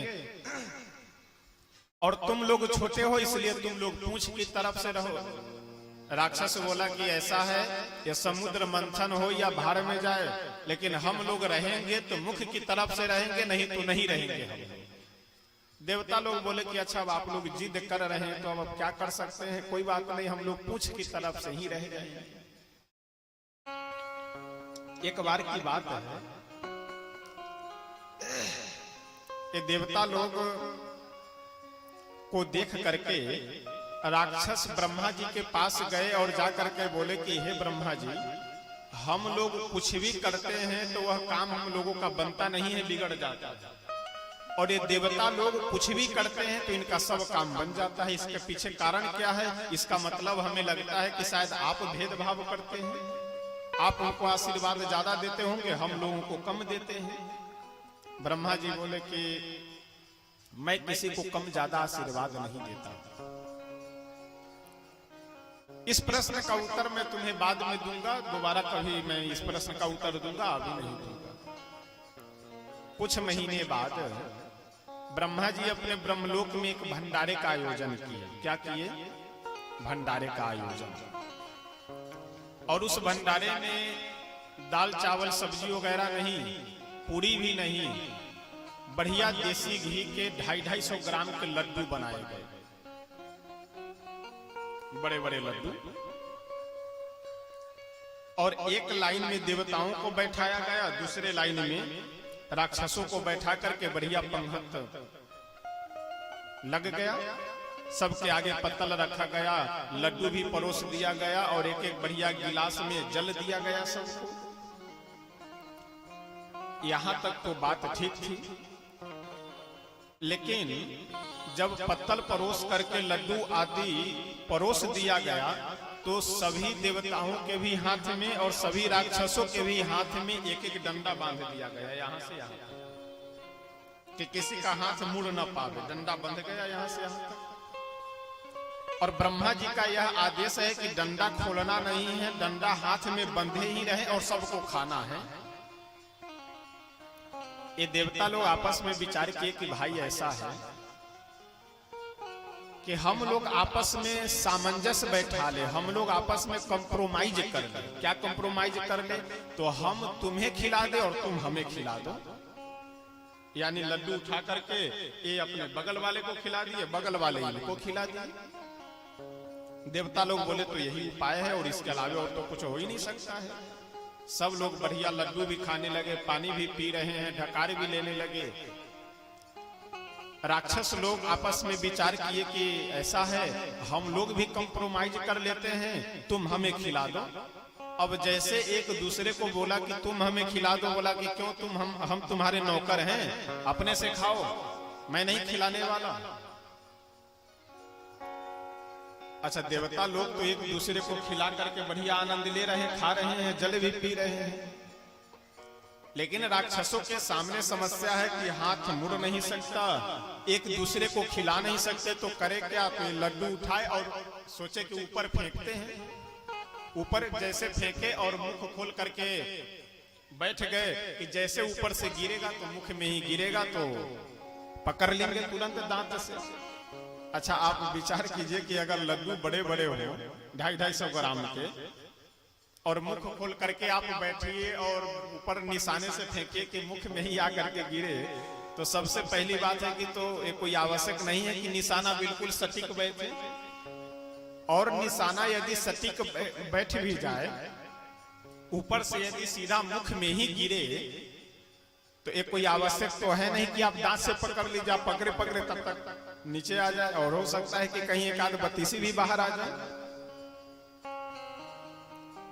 और तुम लोग छोटे हो इसलिए तुम लोग पूंछ की तरफ से रहो। राक्षस बोला कि ऐसा है ये समुद्र मंथन हो या भार में जाए, लेकिन हम लोग रहेंगे तो मुख की तरफ से रहेंगे, नहीं तो नहीं रहेंगे हम। देवता लोग बोले कि अच्छा अब आप लोग जिद कर रहे हैं तो अब क्या कर सकते हैं, कोई बात नहीं, हम लोग पूंछ की तरफ से ही रह जाएंगे। एक बार की बात है, ये देवता लोग को देख करके राक्षस ब्रह्मा जी के पास गए और जाकर के बोले कि हे ब्रह्मा जी, हम लोग कुछ भी करते हैं तो वह काम हम लोगों का बनता नहीं है, बिगड़ जाता है, और ये देवता लोग कुछ भी करते हैं तो इनका सब काम बन जाता है। इसके पीछे कारण क्या है? इसका मतलब हमें लगता है कि शायद आप भेदभाव करते हैं, आप उनको आशीर्वाद ज्यादा देते होंगे, हम लोगों को कम देते हैं। ब्रह्मा जी बोले कि मैं किसी को कम ज्यादा आशीर्वाद नहीं देता। इस प्रश्न का उत्तर मैं तुम्हें बाद में दूंगा, दोबारा कभी मैं इस प्रश्न का उत्तर दूंगा, अभी नहीं दूंगा। कुछ महीने बाद ब्रह्मा जी अपने ब्रह्मलोक में एक भंडारे का आयोजन किए। क्या किए? भंडारे का आयोजन। और उस भंडारे में दाल चावल सब्जी वगैरह नहीं, पूरी भी नहीं, बढ़िया देसी घी के 250-250 ग्राम के लड्डू बनाए गए, बड़े बड़े लड्डू। और एक लाइन में देवताओं को बैठाया गया, दूसरे लाइन में राक्षसों को बैठा करके बढ़िया पंगत लग गया। सबके आगे पत्तल रखा गया, लड्डू भी परोस दिया गया, और एक एक बढ़िया गिलास में जल दिया गया सबको। यहां तक तो बात ठीक थी, लेकिन जब पत्तल परोस करके लड्डू आदि परोस दिया गया तो सभी देवताओं के भी हाथ में और सभी राक्षसों के भी हाथ में एक एक डंडा बांध दिया गया, यहां से यहां, कि किसी का हाथ मुड़ न पावे। डंडा बंध गया यहां से यहां तक। और ब्रह्मा जी का यह आदेश है कि डंडा खोलना नहीं है, डंडा हाथ में बंधे ही रहे और सबको खाना है। ये देवता लोग आपस में विचार किए कि भाई ऐसा है कि हम लोग आपस में सामंजस्य बैठा ले, हम लोग आपस में कंप्रोमाइज कर ले। क्या कंप्रोमाइज कर ले? तो हम तुम्हें खिला दे और तुम हमें खिला दो। यानी लड्डू उठा करके ये अपने बगल वाले को खिला दिए, बगल वाले इनको खिला दिए। देवता लोग बोले तो यही उपाय है, और इसके अलावा और तो कुछ हो ही नहीं सकता है। सब लोग बढ़िया लड्डू भी खाने लगे, पानी भी पी रहे हैं, ढकार भी लेने लगे। राक्षस लोग आपस में विचार किए कि ऐसा है, हम लोग भी कंप्रोमाइज कर लेते हैं, तुम हमें खिला दो। अब जैसे एक दूसरे को बोला कि तुम हमें खिला दो, बोला कि क्यों, तुम हम तुम्हारे नौकर हैं, अपने से खाओ, मैं नहीं खिलाने वाला। अच्छा, देवता लोग तो एक दूसरे को खिला करके बढ़िया आनंद ले रहे हैं, खा रहे हैं, जल भी पी रहे हैं। लेकिन राक्षसों के सामने समस्या है कि हाथ मुड़ नहीं सकता, एक दूसरे को खिला नहीं सकते, तो करे क्या? तो लड्डू उठाए और सोचे कि ऊपर फेंकते हैं। ऊपर जैसे फेंके और मुख खोल करके बैठ गए कि जैसे ऊपर से गिरेगा तो मुख में ही गिरेगा, तो पकड़ लेंगे तुरंत दांत से। अच्छा, आप विचार कीजिए कि अगर लड्डू बड़े बड़े हो 250-250 ग्राम के और मुख खोल करके आप बैठिए और ऊपर निशाने से फेंकिए कि मुख में ही आकर के गिरे, तो सबसे पहली बात है कि तो ये कोई आवश्यक नहीं है कि निशाना बिल्कुल सटीक बैठे। और निशाना यदि सटीक बैठ भी जाए, ऊपर से यदि सीधा मुख में ही गिरे, तो एक कोई आवश्यक तो है नहीं कि आप दांत से पकड़ लीजिए, पकड़े पकड़े तब तक नीचे आ जाए, और हो सकता है कि कहीं एक आध बत्तीसी भी बाहर आ जाए।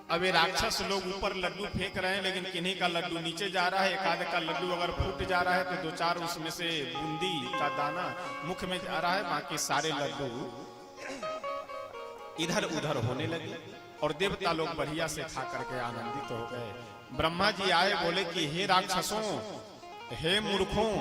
अब ये राक्षस लोग ऊपर लड्डू फेंक रहे हैं, लेकिन किन्हीं का लड्डू नीचे जा रहा है। एक आध का लड्डू अगर फूट जा रहा है तो 2-4 उसमें से बूंदी का दाना मुख में जा रहा है, बाकी सारे लड्डू इधर उधर होने लगे। और देवता लोग बढ़िया से खा करके आनंदित हो गए। ब्रह्मा जी आए, बोले कि हे राक्षसों, हे मूर्खों,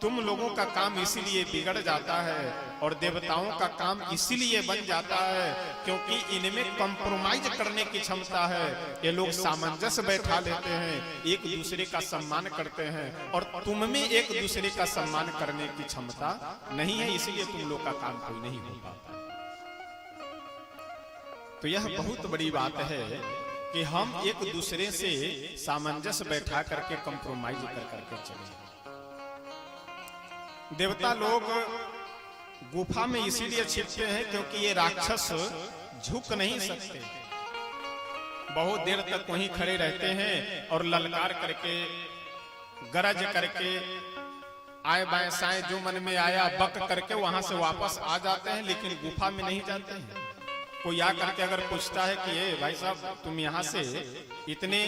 तुम लोगों का काम इसीलिए बिगड़ जाता है और देवताओं का काम इसीलिए बन जाता है क्योंकि इनमें कंप्रोमाइज करने की क्षमता है। ये लोग सामंजस्य बैठा लेते हैं, एक दूसरे का सम्मान करते हैं, और तुम में एक दूसरे का सम्मान करने की क्षमता नहीं है, इसलिए तुम लोग का काम कोई नहीं हो पाता। तो यह बहुत बड़ी बात है कि हम एक दूसरे से सामंजस्य बैठा करके कंप्रोमाइज कर करके चले। देवता लोग गुफा में इसीलिए छिपते हैं क्योंकि ये राक्षस झुक नहीं सकते, बहुत देर तक वहीं खड़े रहते हैं और ललकार करके गरज करके आए बाएं साएं जो मन में आया बक करके वहां से वापस आ जाते हैं, लेकिन गुफा में नहीं जाते हैं। कोई आकर के अगर पूछता है कि ये भाई साहब तुम यहाँ से इतने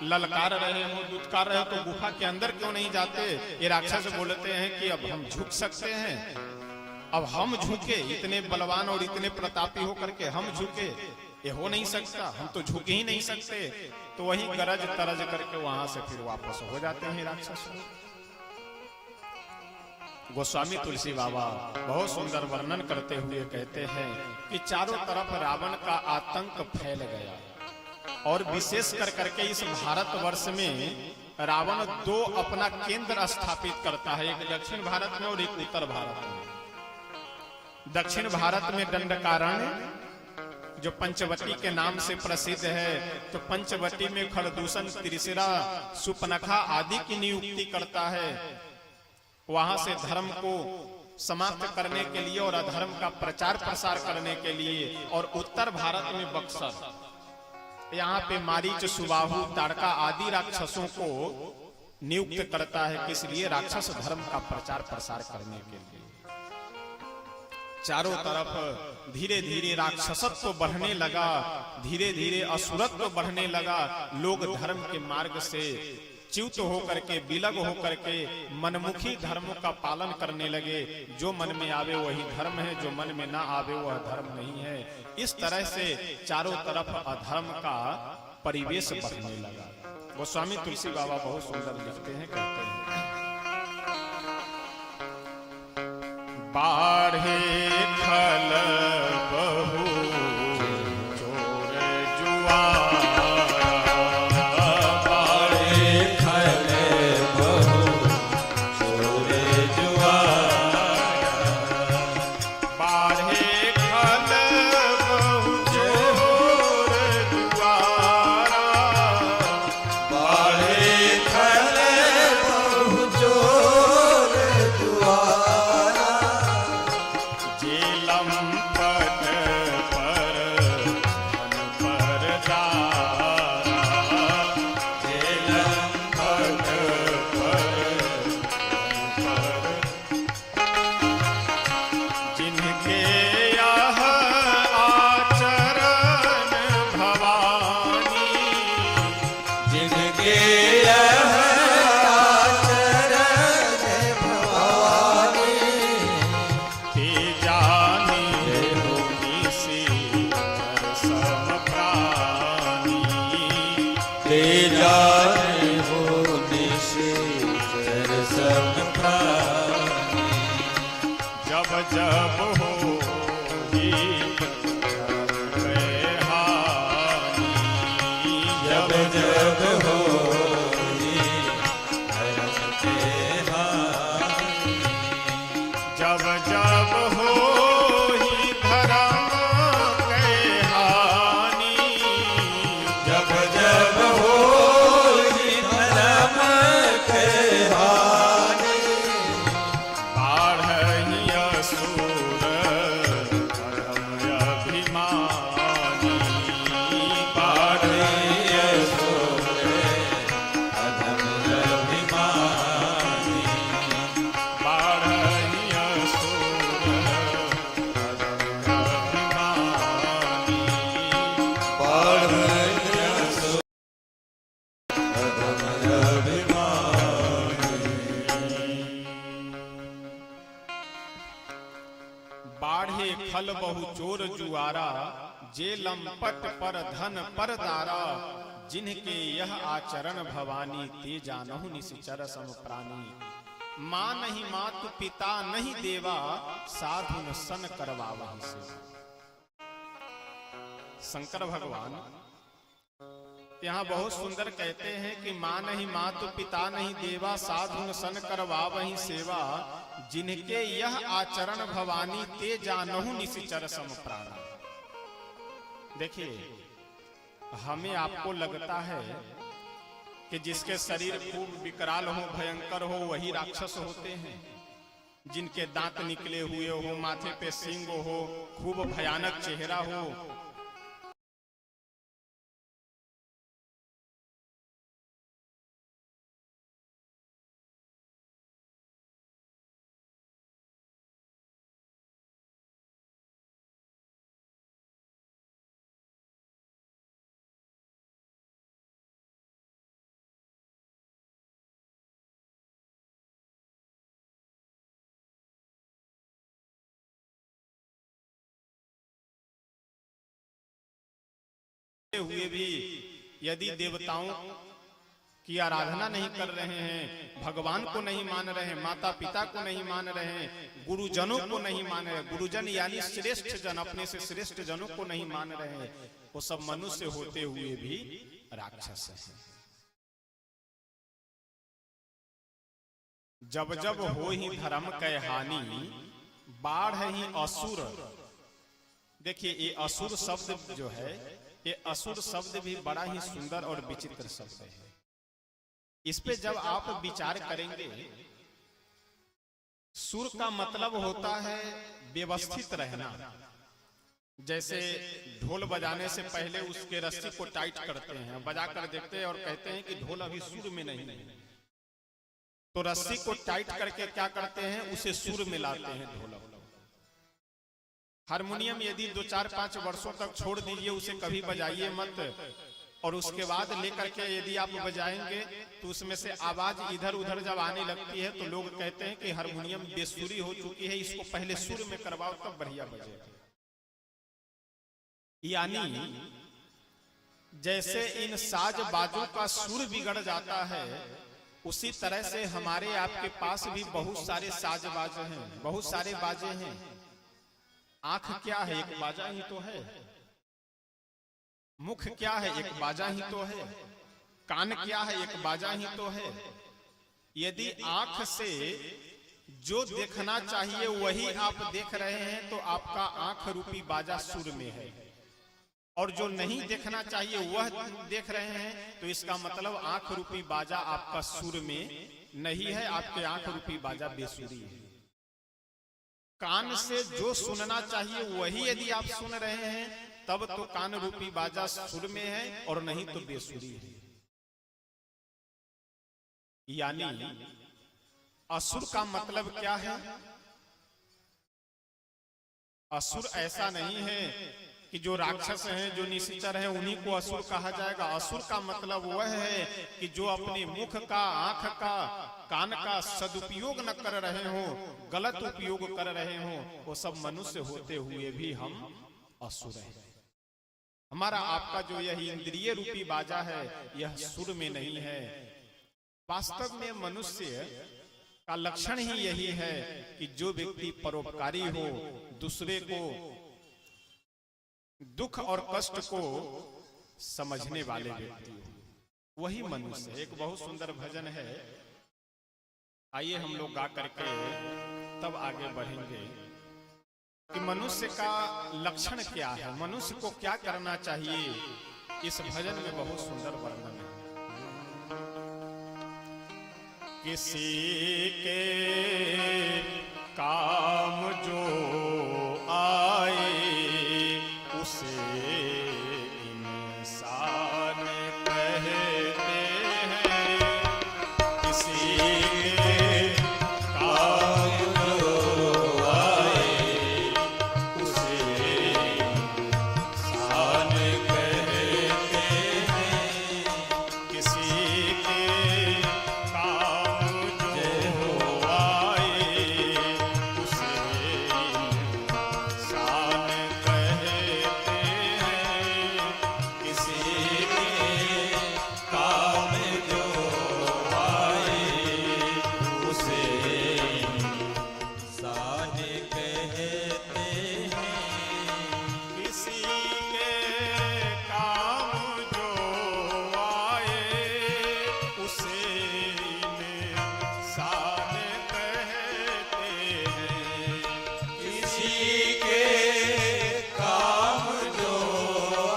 ललकार रहे हो, दुत्कार रहे हो, तो गुफा के अंदर क्यों नहीं जाते? ये राक्षस बोलते हैं कि अब हम झुक सकते हैं, अब हम झुके, इतने बलवान और इतने प्रतापी होकर के हम झुके, ये हो नहीं सकता, हम तो झुक ही नहीं सकते। तो वही गरज तरज करके वहां से फिर वापस हो जाते हैं राक्षस। गोस्वामी तुलसी बाबा बहुत सुंदर वर्णन करते हुए कहते हैं कि चारों तरफ रावण का आतंक फैल गया, और विशेष कर करके इस भारतवर्ष में रावण दो अपना केंद्र स्थापित करता है, एक दक्षिण भारत में और एक उत्तर भारत में। दक्षिण भारत में दंडकारण्य जो पंचवटी के नाम से प्रसिद्ध है, तो पंचवटी में खरदूषण, त्रिशिरा, सुपनखा आदि की नियुक्ति करता है। वहां से धर्म को समाप्त करने के लिए और अधर्म का प्रचार प्रसार करने के लिए। और उत्तर भारत में बक्सर, यहाँ पे मारीच, सुबाहु, ताड़का आदि राक्षसों को नियुक्त करता है, किस लिए? राक्षस धर्म का प्रचार प्रसार करने के लिए। चारों तरफ धीरे धीरे राक्षसत्व बढ़ने लगा, धीरे धीरे असुरत्व बढ़ने लगा। लोग धर्म के मार्ग से च्युत होकर के, विलग होकर के मनमुखी धर्म का पालन करने लगे। जो मन में आवे वही धर्म है, जो मन में ना आवे वह धर्म नहीं है। इस तरह से चारों तरफ अधर्म का परिवेश बढ़ने लगा। गोस्वामी तुलसी बाबा बहुत सुंदर लिखते हैं, कहते हैं बाढ़े खल बहु चोर जुआर, बाढ़े खल बहु चोर जुआर, बाढ़े खल बहु चोर जुआर, बाढ़े खल बहु चोर जुआर, जेलम पट पर धन पर दारा, जेलम पट पर जिनके यह आचरण भवानी, जिनके यह आचरण भवानी, ते जाने हो निश्चर सब प्राणी, ते जाने हो निश्चर सब प्राणी, जब जब हो ही हानि, जब जब हो धर्म के हानि, जब जब हो ही धर्म के हानि, जब जब हो धर्म के हानि, बाढ़हि असुर अधम अभिमानी, बाढ़हि असुर अधम अभिमानी, बाढ़हि असुर अधम अभिमानी, बाढ़हि असुर अधम अभिमानी, बाढ़े खल बहु चोर जुआरा, जे लंपट पर धन पर दारा, जिनके यह आचरण भवानी, ते जानहु निश्चर सम प्राणी। माँ नहीं मातु पिता नहीं देवा, साधु न सन करवावा से। शंकर भगवान यहाँ बहुत सुंदर कहते हैं कि माँ नहीं मातु पिता नहीं देवा, साधु न सन करवावहि सेवा, जिनके यह आचरण भवानी ते जानहु निशिचर सम प्राण। देखिए, हमें आपको लगता है कि जिसके शरीर खूब विकराल हो, भयंकर हो, वही राक्षस होते हैं। जिनके दांत निकले हुए हो, माथे पे सींग हो, खूब भयानक चेहरा हो, हुए भी यदि देवताओं की आराधना नहीं कर रहे हैं, भगवान को नहीं मान रहे हैं, माता पिता को नहीं मान रहे हैं, गुरुजनों को नहीं मान रहे, गुरुजन यानी श्रेष्ठ जन, अपने से श्रेष्ठ जनों को नहीं मान रहे हैं, वो सब मनुष्य होते हुए भी राक्षस हैं। जब जब हो ही धर्म कै हानि, बाढ़ ही असुर। देखिए, ये असुर शब्द जो है, ये असुर शब्द भी बड़ा ही सुंदर और विचित्र शब्द है। इस पे जब आप विचार करेंगे, सुर का मतलब होता है व्यवस्थित रहना। जैसे ढोल बजाने से पहले उसके रस्सी को टाइट करते हैं, बजा कर देखते हैं और कहते हैं कि ढोल अभी सुर में नहीं है, तो रस्सी को टाइट करके क्या करते हैं, उसे सुर में लाते हैं ढोल। हारमोनियम यदि 2-4-5 वर्षों तक छोड़ दीजिए, उसे कभी बजाइए मत, और उसके बाद लेकर के यदि आप बजाएंगे तो उसमें से आवाज इधर उधर जब आने लगती है तो लोग कहते हैं कि हारमोनियम बेसुरी हो चुकी है, इसको पहले सुर में करवाओ तब बढ़िया बजेगा। यानी जैसे इन साज बाजों का सुर बिगड़ जाता है, उसी तरह से हमारे आपके पास भी बहुत सारे साज बाज हैं, बहुत सारे बाजे हैं। आंख क्या है, एक बाजा ही तो है। मुख क्या है, एक बाजा ही तो है। कान क्या है, एक बाजा ही तो है। यदि आंख से जो देखना चाहिए वही आप देख रहे हैं तो आपका आंख रूपी बाजा सुर में है, और जो नहीं देखना चाहिए वह देख रहे हैं तो इसका मतलब आंख रूपी बाजा आपका सुर में नहीं है, आपके आंख रूपी बाजा बेसुरी है। कान से जो सुनना चाहिए वही यदि आप सुन रहे हैं तब तो कान रूपी बाजा सुर में है, और नहीं तो बेसुरी है। यानी असुर का मतलब क्या है? असुर ऐसा नहीं है कि जो राक्षस हैं, जो निशिचर हैं, उन्हीं को असुर कहा जाएगा। असुर का मतलब वह है कि जो अपने मुख का, आंख का, कान का सदुपयोग न कर रहे हो, गलत उपयोग कर रहे हो, वो सब मनुष्य होते हुए भी हम असुर हैं। हमारा आपका जो यह इंद्रिय रूपी बाजा है यह सुर में नहीं है। वास्तव में मनुष्य का लक्षण ही यही है कि जो व्यक्ति परोपकारी हो, दूसरे को दुख और कष्ट को समझने वाले व्यक्ति हो, वही मनुष्य। एक बहुत सुंदर भजन है, आइए हम लोग गा करके तब आगे बढ़ेंगे कि मनुष्य का लक्षण क्या है, मनुष्य को क्या करना चाहिए। इस भजन में बहुत सुंदर वर्णन है। किसी के काम जो आए उसे इंसान कहते हैं। किसी के काम जो आए उसे इंसान कहते हैं। किसी के काम जो आए के काम जो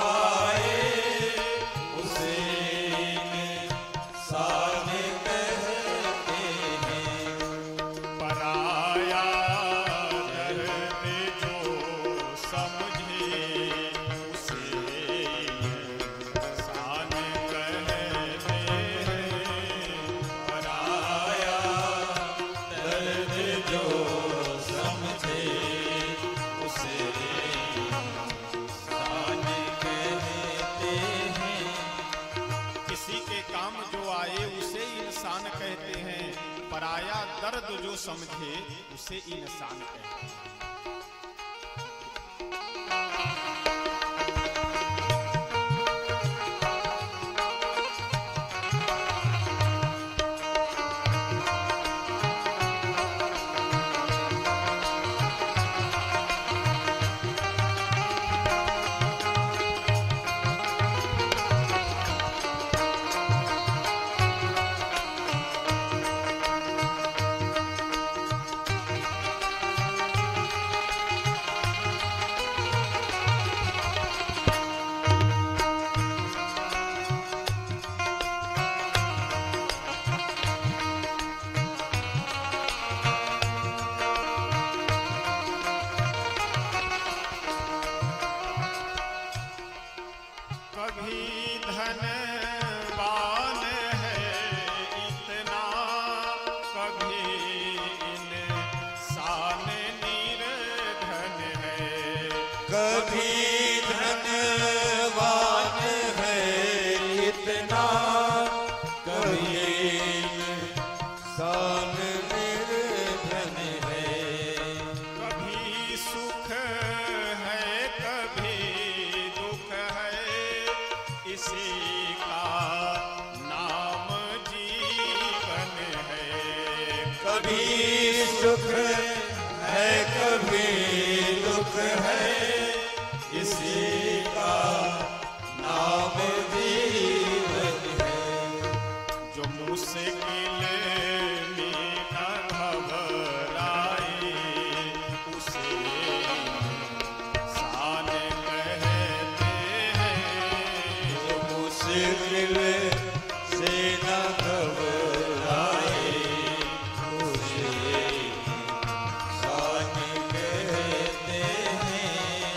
आए उसे इंसान कहते हैं। पराया दर्द जो समझे उसे इंसान कहते हैं। पराया दर्द जो समझे उसे इंसान कहते हैं। किसी के काम जो आए उसे इंसान कहते हैं, पराया दर्द जो समझे उसे इंसान कहते हैं। कभी धनवान है इतना, कभी इंसान निर्धन है। कभी धनवान है इतना, कभी इंसान निर्धन है। कभी सुख है कभी दुख है, इसी का नाम जीवन है। कभी सुख है कभी दुख है, इसी का नाम जीवन है। जो मुश्किल में न घबराए उसे इंसान कहते हैं। जो मुश्किल से न घबराए उसे इंसान कहते हैं।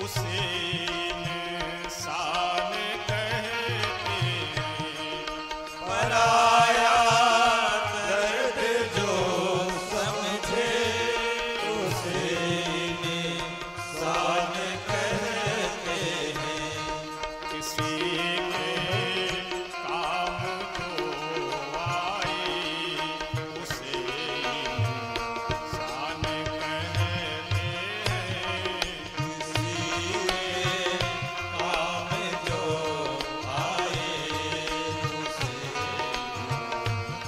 उसे इंसान कहते हैं। पराया दर्द जो समझे उसे इंसान कहते हैं। किसी के काम जो आए उसे इंसान कहते हैं। काम जो आए उसे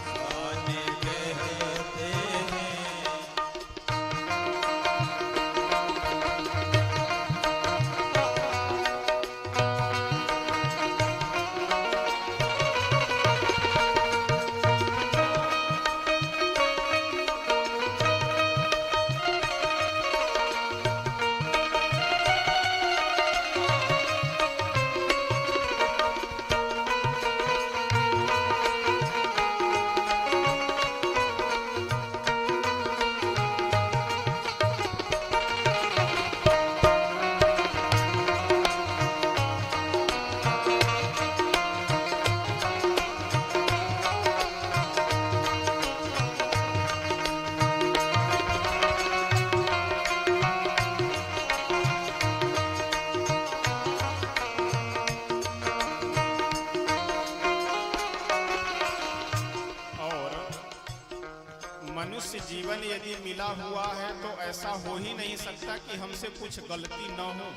इंसान कहते हैं। और मनुष्य जीवन यदि मिला हुआ है तो ऐसा हो ही नहीं सकता कि हमसे कुछ गलती न हो।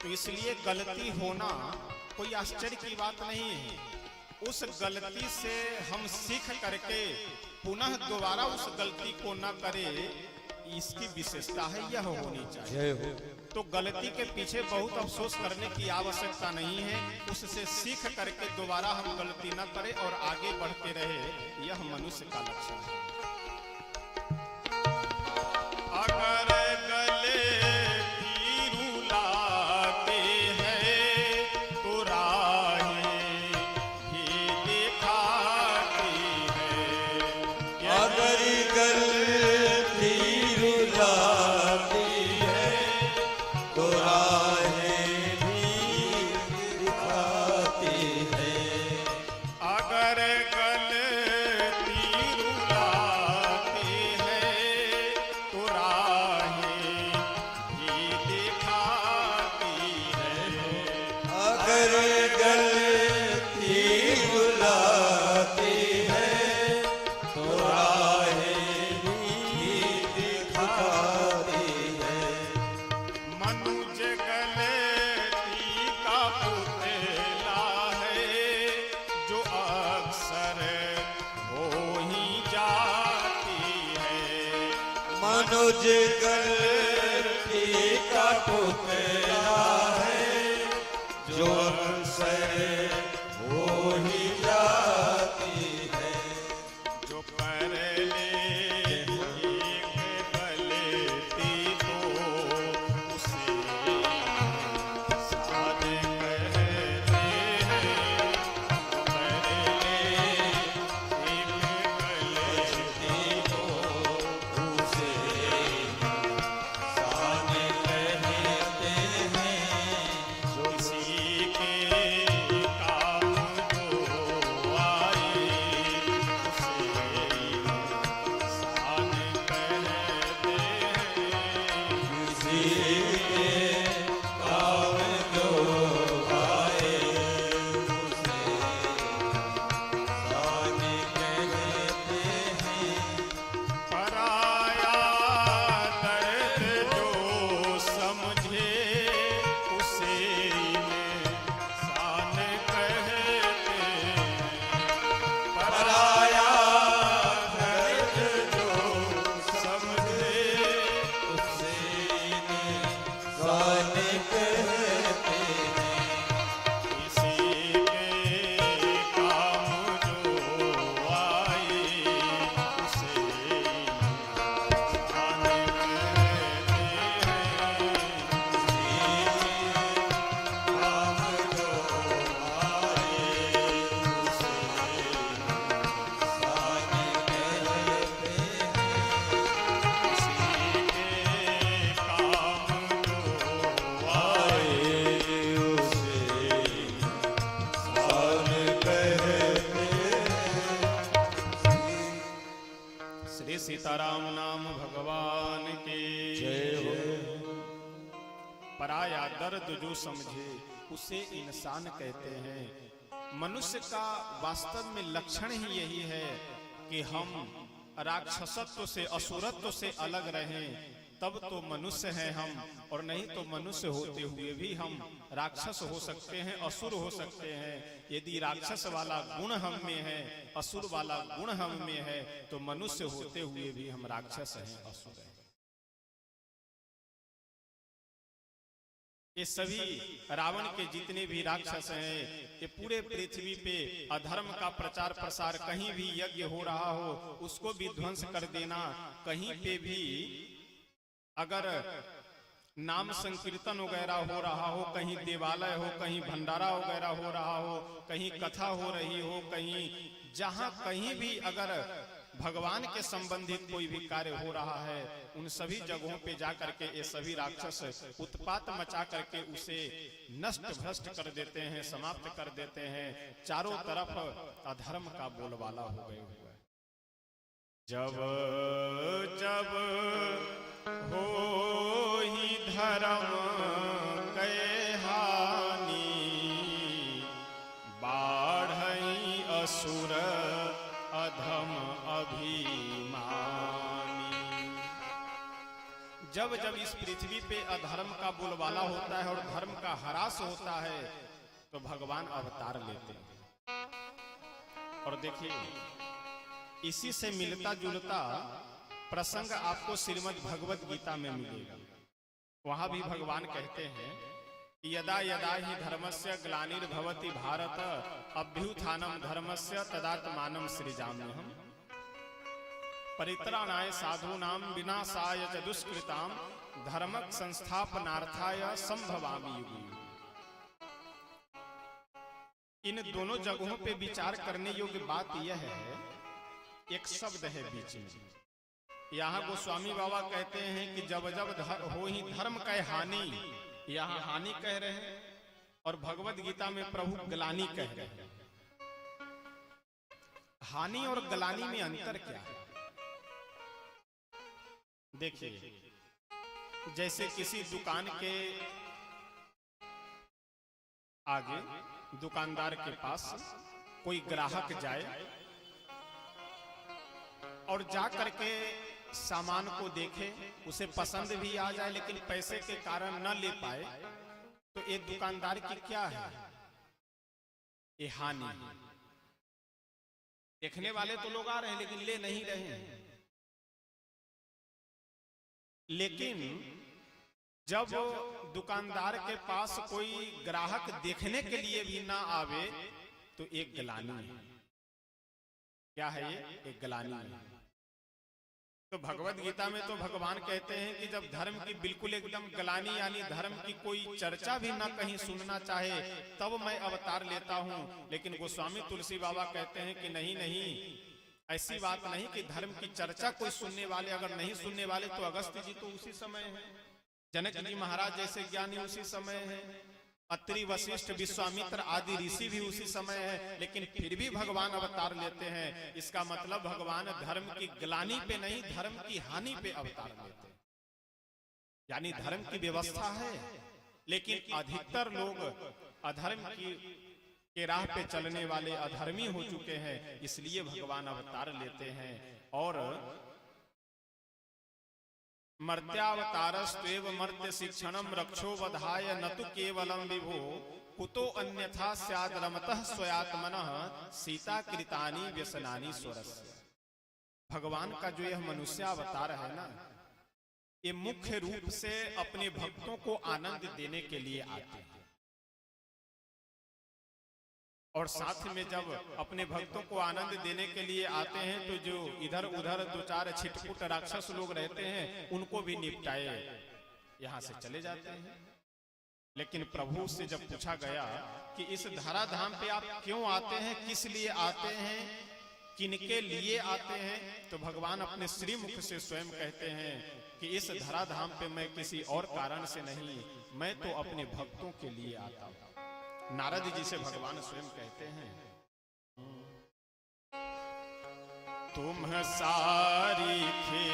तो इसलिए गलती होना कोई आश्चर्य की बात नहीं है। उस गलती से हम सीख करके पुनः दोबारा उस गलती को न करें, इसकी विशेषता है, यह होनी चाहिए। जय हो। तो गलती के पीछे बहुत अफसोस करने की आवश्यकता नहीं है। उससे सीख करके दोबारा हम गलती न करें और आगे बढ़ते रहे, यह मनुष्य का लक्षण है। अगर गले की रुलाते हैं तो राहें भी दिखाती है। अगर गलती रुलाती है तो राहें भी दिखाती है। अगर गलती रुलाते हैं तो राहें भी दिखाती है। अगर गलती रुलाती है तो राहें भी दिखाती है। मनुज गलती का पुतला है जो अक्सर हो ही जाती है। मनुज गलती का पुतला है जो अक्सर हो ही जाती है। जो कर ले एक गलती तो उसे साध कहते हैं। जो कर ले एक गलती तो उसे इंसान कहते हैं। किसी के काम जो आए उसे इंसान कहते हैं। किसी के काम जो आए उसे इंसान कहते हैं। पराया दर्द जो समझे उसे इंसान कहते हैं। पराया दर्द जो समझे उसे इंसान कहते हैं। किसी के काम जो आए उसे इंसान कहते हैं। काम जो आए उसे इंसान कहते हैं। किसी के काम जो पराया दर्द जो समझे उसे इंसान कहते हैं। मनुष्य का वास्तव में लक्षण ही यही है कि हम राक्षसत्व से असुरत्व से अलग रहें, तब तो मनुष्य हैं हम, और नहीं तो मनुष्य होते हुए भी हम राक्षस हो सकते हैं, असुर हो सकते हैं। यदि राक्षस वाला गुण हम में है, असुर वाला गुण हम में है, तो मनुष्य होते हुए भी हम राक्षस हैं, असुर हैं। ये सभी रावण के जितने भी राक्षस हैं, ये पूरे पृथ्वी पे अधर्म का प्रचार प्रसार, कहीं भी यज्ञ हो रहा हो उसको भी ध्वंस कर देना, कहीं पे भी अगर नाम संकीर्तन वगैरह हो रहा हो, कहीं देवालय हो, कहीं भंडारा वगैरह हो रहा हो, कहीं कथा हो रही हो, कहीं जहां कहीं भी अगर भगवान के संबंधित कोई भी कार्य हो रहा है, उन सभी जगहों पे जाकर के ये सभी राक्षस उत्पात मचा करके उसे नष्ट भ्रष्ट कर देते हैं, समाप्त कर देते हैं। चारों तरफ अधर्म का बोलबाला हो गए हुए। जब जब हो ही धर्म के हानि, बाढ़ई असुर अधम अभिमानी। जब जब इस पृथ्वी पे अधर्म का बोलबाला होता है और धर्म का ह्रास होता है, तो भगवान अवतार लेते हैं। और देखिए, इसी से मिलता जुलता प्रसंग आपको श्रीमद् भगवत गीता में मिलेगा। वहां भी भगवान कहते हैं कि यदा यदा ही धर्मस्य ग्लानिर्भवति भारत, अभ्युत्थानम धर्मस्य तदात्मानं सृजाम्यहम्। परित्राणाय साधूनां विनाशाय च दुष्कृतां, धर्मक संस्थापनार्थाय संभवामि युगे युगे। इन दोनों जगहों पे विचार करने योग्य बात यह है, एक शब्द है बीच में। यहाँ गोस्वामी बाबा कहते हैं कि जब जब हो ही धर्म का हानि, यहाँ हानि कह रहे हैं, और भगवत गीता में प्रभु ग्लानि कह रहे हैं। हानि और ग्लानि में अंतर क्या है? देखिए, जैसे किसी दुकान के आगे दुकानदार के पास कोई ग्राहक जाए और जा करके सामान को देखे, उसे पसंद भी आ जाए लेकिन पैसे के कारण न ले पाए, तो ये दुकानदार की क्या है? ये हानि। देखने वाले तो लोग आ रहे हैं लेकिन ले नहीं रहे हैं। लेकिन जब दुकानदार के पास कोई ग्राहक देखने के लिए भी ना आवे, तो एक ग्लानि है। क्या है ये? एक ग्लानि है। तो भगवत गीता में तो भगवान कहते हैं कि जब धर्म की बिल्कुल एकदम ग्लानि, यानी धर्म की कोई चर्चा भी ना कहीं सुनना चाहे, तब मैं अवतार लेता हूं। लेकिन गोस्वामी तुलसी बाबा कहते हैं कि नहीं नहीं, ऐसी बात नहीं कि धर्म की चर्चा कोई सुनने वाले, अगर नहीं सुनने वाले तो अगस्त्य जी तो उसी समय है, जनक जी महाराज जैसे ज्ञानी उसी समय है, अत्रि वशिष्ठ विश्वामित्र आदि ऋषि भी उसी समय है, लेकिन फिर भी भगवान अवतार लेते हैं। इसका मतलब भगवान धर्म की ग्लानि पे नहीं, धर्म की हानि पे अवतार लेते हैं। यानी धर्म की व्यवस्था है, लेकिन अधिकतर लोग अधर्म के राह पे चलने वाले अधर्मी हो चुके हैं, इसलिए भगवान अवतार लेते हैं। और मर्त्यावतारस्त्वेव मर्त्य शिक्षणम रक्षो वधाय न तु केवलम विभो कुतो अन्यथा स्याद रमतः स्वयात्मनः सीता कृतानि व्यसनानि स्वरस्य। भगवान का जो यह मनुष्य अवतार है ना, ये मुख्य रूप से अपने भक्तों को आनंद देने के लिए आते हैं। और साथ में जब अपने भक्तों को आनंद देने के लिए आते हैं, तो जो इधर उधर दो चार छिटपुट राक्षस लोग रहते हैं, उनको भी निपटाए यहां से चले जाते हैं। लेकिन प्रभु से जब पूछा गया कि इस धराधाम पे आप क्यों आते हैं, किस लिए आते हैं, किनके लिए आते हैं, तो भगवान अपने श्रीमुख से स्वयं कहते हैं कि इस धराधाम पे मैं किसी और कारण से नहीं, मैं तो अपने भक्तों के लिए आता हूं। नारद जी से भगवान स्वयं कहते हैं, तुम सारी खे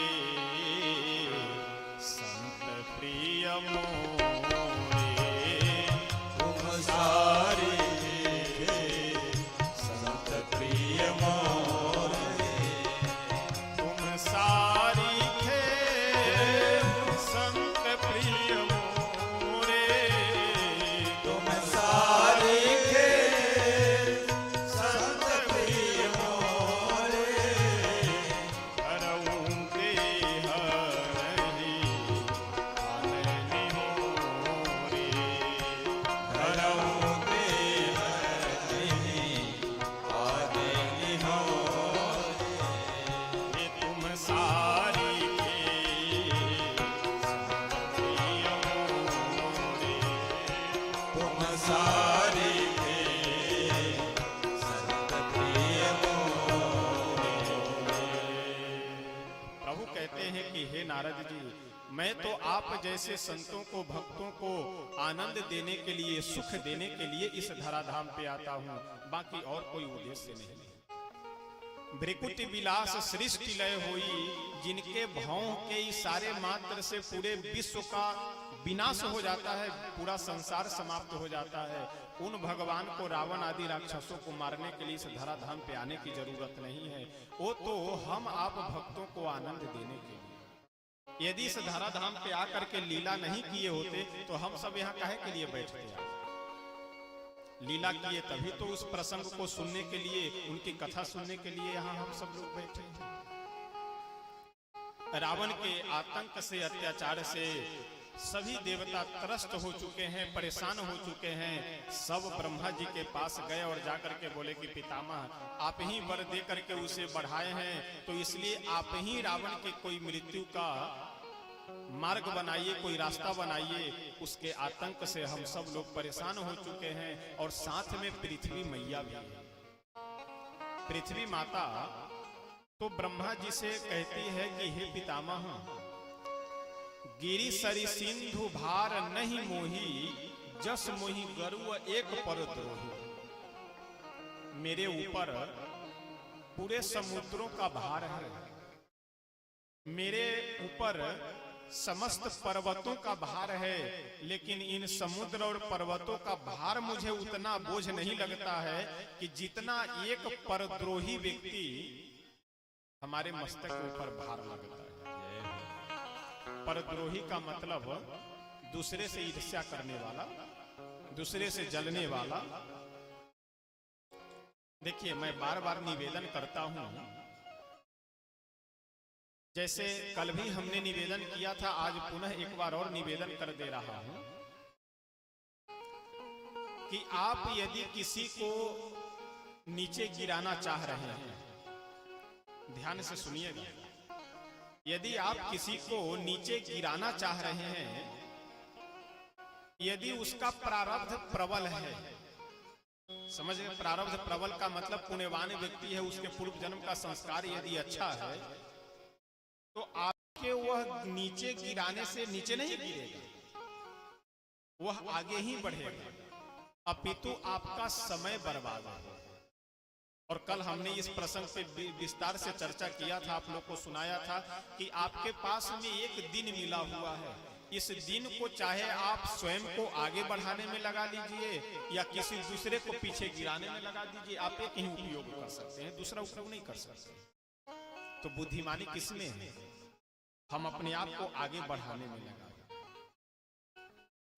संत प्रिय मोह, तो आप जैसे संतों को, भक्तों को आनंद देने के लिए, सुख देने के लिए इस धराधाम पे आता हूँ, बाकी और कोई उद्देश्य नहीं। भृकुटि विलास सृष्टि लय होई, जिनके भाव के इशारे मात्र से पूरे विश्व का विनाश हो जाता है, पूरा संसार समाप्त हो जाता है। उन भगवान को, रावण आदि राक्षसों को मारने के लिए इस धराधाम पे आने की जरूरत नहीं है। वो तो हम आप भक्तों को आनंद देने के लिए। यदि इस धराधाम पे आकर के लीला नहीं किए होते तो हम सब यहाँ काहे के लिए बैठते हैं? लीला किए तभी तो उस प्रसंग को सुनने के लिए, उनकी कथा सुनने के लिए यहाँ हम सब लोग बैठे हैं। रावण के आतंक से, अत्याचार से सभी देवता त्रस्त हो चुके हैं, परेशान हो चुके हैं। सब ब्रह्मा जी के पास गए और जाकर के बोले कि पितामह आप ही वर दे करके उसे बढ़ाए हैं, तो इसलिए आप ही रावण के कोई मृत्यु का मार्ग बनाइए, कोई रास्ता बनाइए। उसके आतंक से हम सब लोग परेशान हो चुके हैं। और साथ में पृथ्वी मैया भी है। पृथ्वी माता तो ब्रह्मा जी से कहती है कि हे पितामह, गिरि सरि सिंधु भार नहीं मोही, जस मोही गरुड़ एक पर द्रोही। मेरे ऊपर पूरे समुद्रों का भार है, मेरे ऊपर समस्त पर्वतों का भार है, लेकिन इन समुद्र और पर्वतों का भार मुझे उतना बोझ नहीं लगता है कि जितना एक परद्रोही व्यक्ति हमारे मस्तक के ऊपर भार लगता है। परद्रोही का मतलब दूसरे से ईर्ष्या करने वाला, दूसरे से जलने वाला। देखिए, मैं बार बार निवेदन करता हूं, जैसे कल भी हमने निवेदन किया था, आज पुनः एक बार और निवेदन कर दे रहा हूं कि आप यदि किसी को नीचे गिराना चाह रहे हैं, ध्यान से सुनिएगा, यदि आप किसी को नीचे गिराना चाह रहे हैं, यदि उसका प्रारब्ध प्रबल है, समझ गए? प्रारब्ध प्रबल का मतलब पुण्यवान व्यक्ति है, उसके पूर्व जन्म का संस्कार यदि अच्छा है, तो आपके वह नीचे गिराने से नीचे नहीं गिरेगा, वह आगे ही बढ़ेगा, अपितु आपका समय बर्बाद है। और कल हमने इस प्रसंग पे विस्तार से चर्चा किया था, आप लोग को सुनाया था कि आपके पास में एक दिन मिला हुआ है। इस दिन को चाहे आप स्वयं को आगे बढ़ाने में लगा लीजिए या किसी दूसरे को पीछे गिराने में लगा दीजिए, आप एक ही उपयोग कर सकते हैं, दूसरा उपयोग नहीं कर सकते। तो बुद्धिमानी किसमें है? हम अपने आप को आगे बढ़ाने में लगा।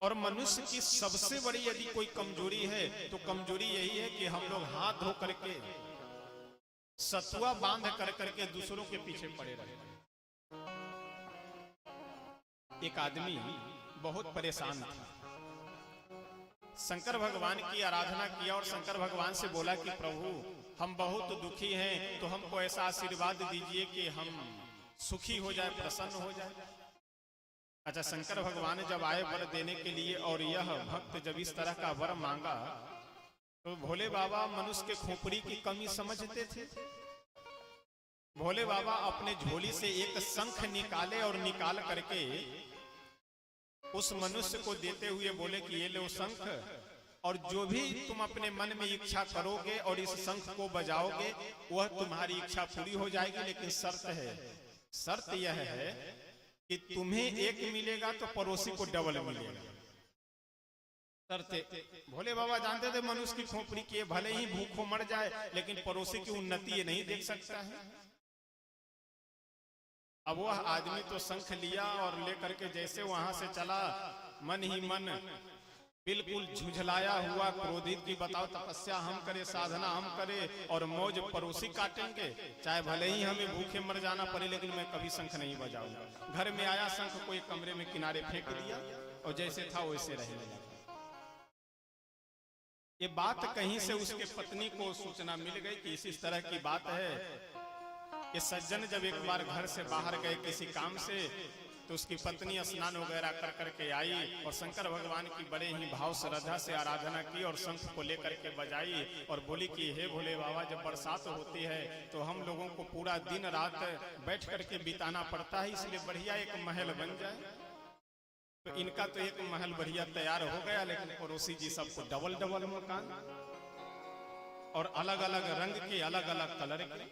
और मनुष्य की सबसे बड़ी यदि कोई कमजोरी है तो कमजोरी यही है कि हम लोग हाथ धो करके, सतुआ बांध कर करके दूसरों के पीछे पड़े रहते हैं। एक आदमी बहुत परेशान था, शंकर भगवान की आराधना किया और शंकर भगवान से बोला कि प्रभु हम बहुत दुखी हैं, तो हमको ऐसा आशीर्वाद दीजिए कि हम सुखी हो जाए, प्रसन्न हो जाए। अच्छा, शंकर भगवान जब आए वर देने के लिए और यह भक्त जब इस तरह का वर मांगा तो भोले बाबा मनुष्य के खोपड़ी की कमी समझते थे। भोले बाबा अपने झोली से एक शंख निकाले और निकाल करके उस मनुष्य को देते हुए बोले कि ये लो शंख, और जो भी तुम अपने मन में इच्छा करोगे और इस शंख को बजाओगे वह तुम्हारी इच्छा पूरी हो जाएगी, लेकिन शर्त है, शर्त यह है कि तुम्हें एक मिलेगा तो पड़ोसी को डबल मिलेगा। शर्त। भोले बाबा जानते थे मनुष्य की खोपड़ी की भले ही भूखों मर जाए, लेकिन पड़ोसी की उन्नति ये नहीं देख सकता है। अब वह आदमी तो शंख लिया और लेकर के जैसे वहां से चला, मन ही मन बिल्कुल झुझलाया हुआ, क्रोधित की बताओ तपस्या हम करे, साधना हम करे और मौज पड़ोसी काटेंगे, चाहे भले ही हमें भूखे मर जाना पड़े, लेकिन मैं कभी शंख नहीं बजाऊंगा। घर में आया, शंख को एक कमरे में किनारे फेंक दिया और जैसे था वैसे रहने लगा। ये बात कहीं से उसके पत्नी को सूचना मिल गई कि इस तरह की बात है। ये सज्जन जब एक बार घर से बाहर गए किसी काम से, तो उसकी पत्नी स्नान वगैरह कर करके आई और शंकर भगवान की बड़े ही भाव श्रद्धा से आराधना की और शंख को लेकर के बजाई और बोली कि हे भोले बाबा, जब बरसात होती है तो हम लोगों को पूरा दिन रात बैठ करके बिताना पड़ता है, इसलिए बढ़िया एक महल बन जाए तो इनका तो एक महल बढ़िया तैयार हो गया, लेकिन पड़ोसी जी सबको डबल डबल मकान और अलग अलग रंग के, अलग अलग कलर के।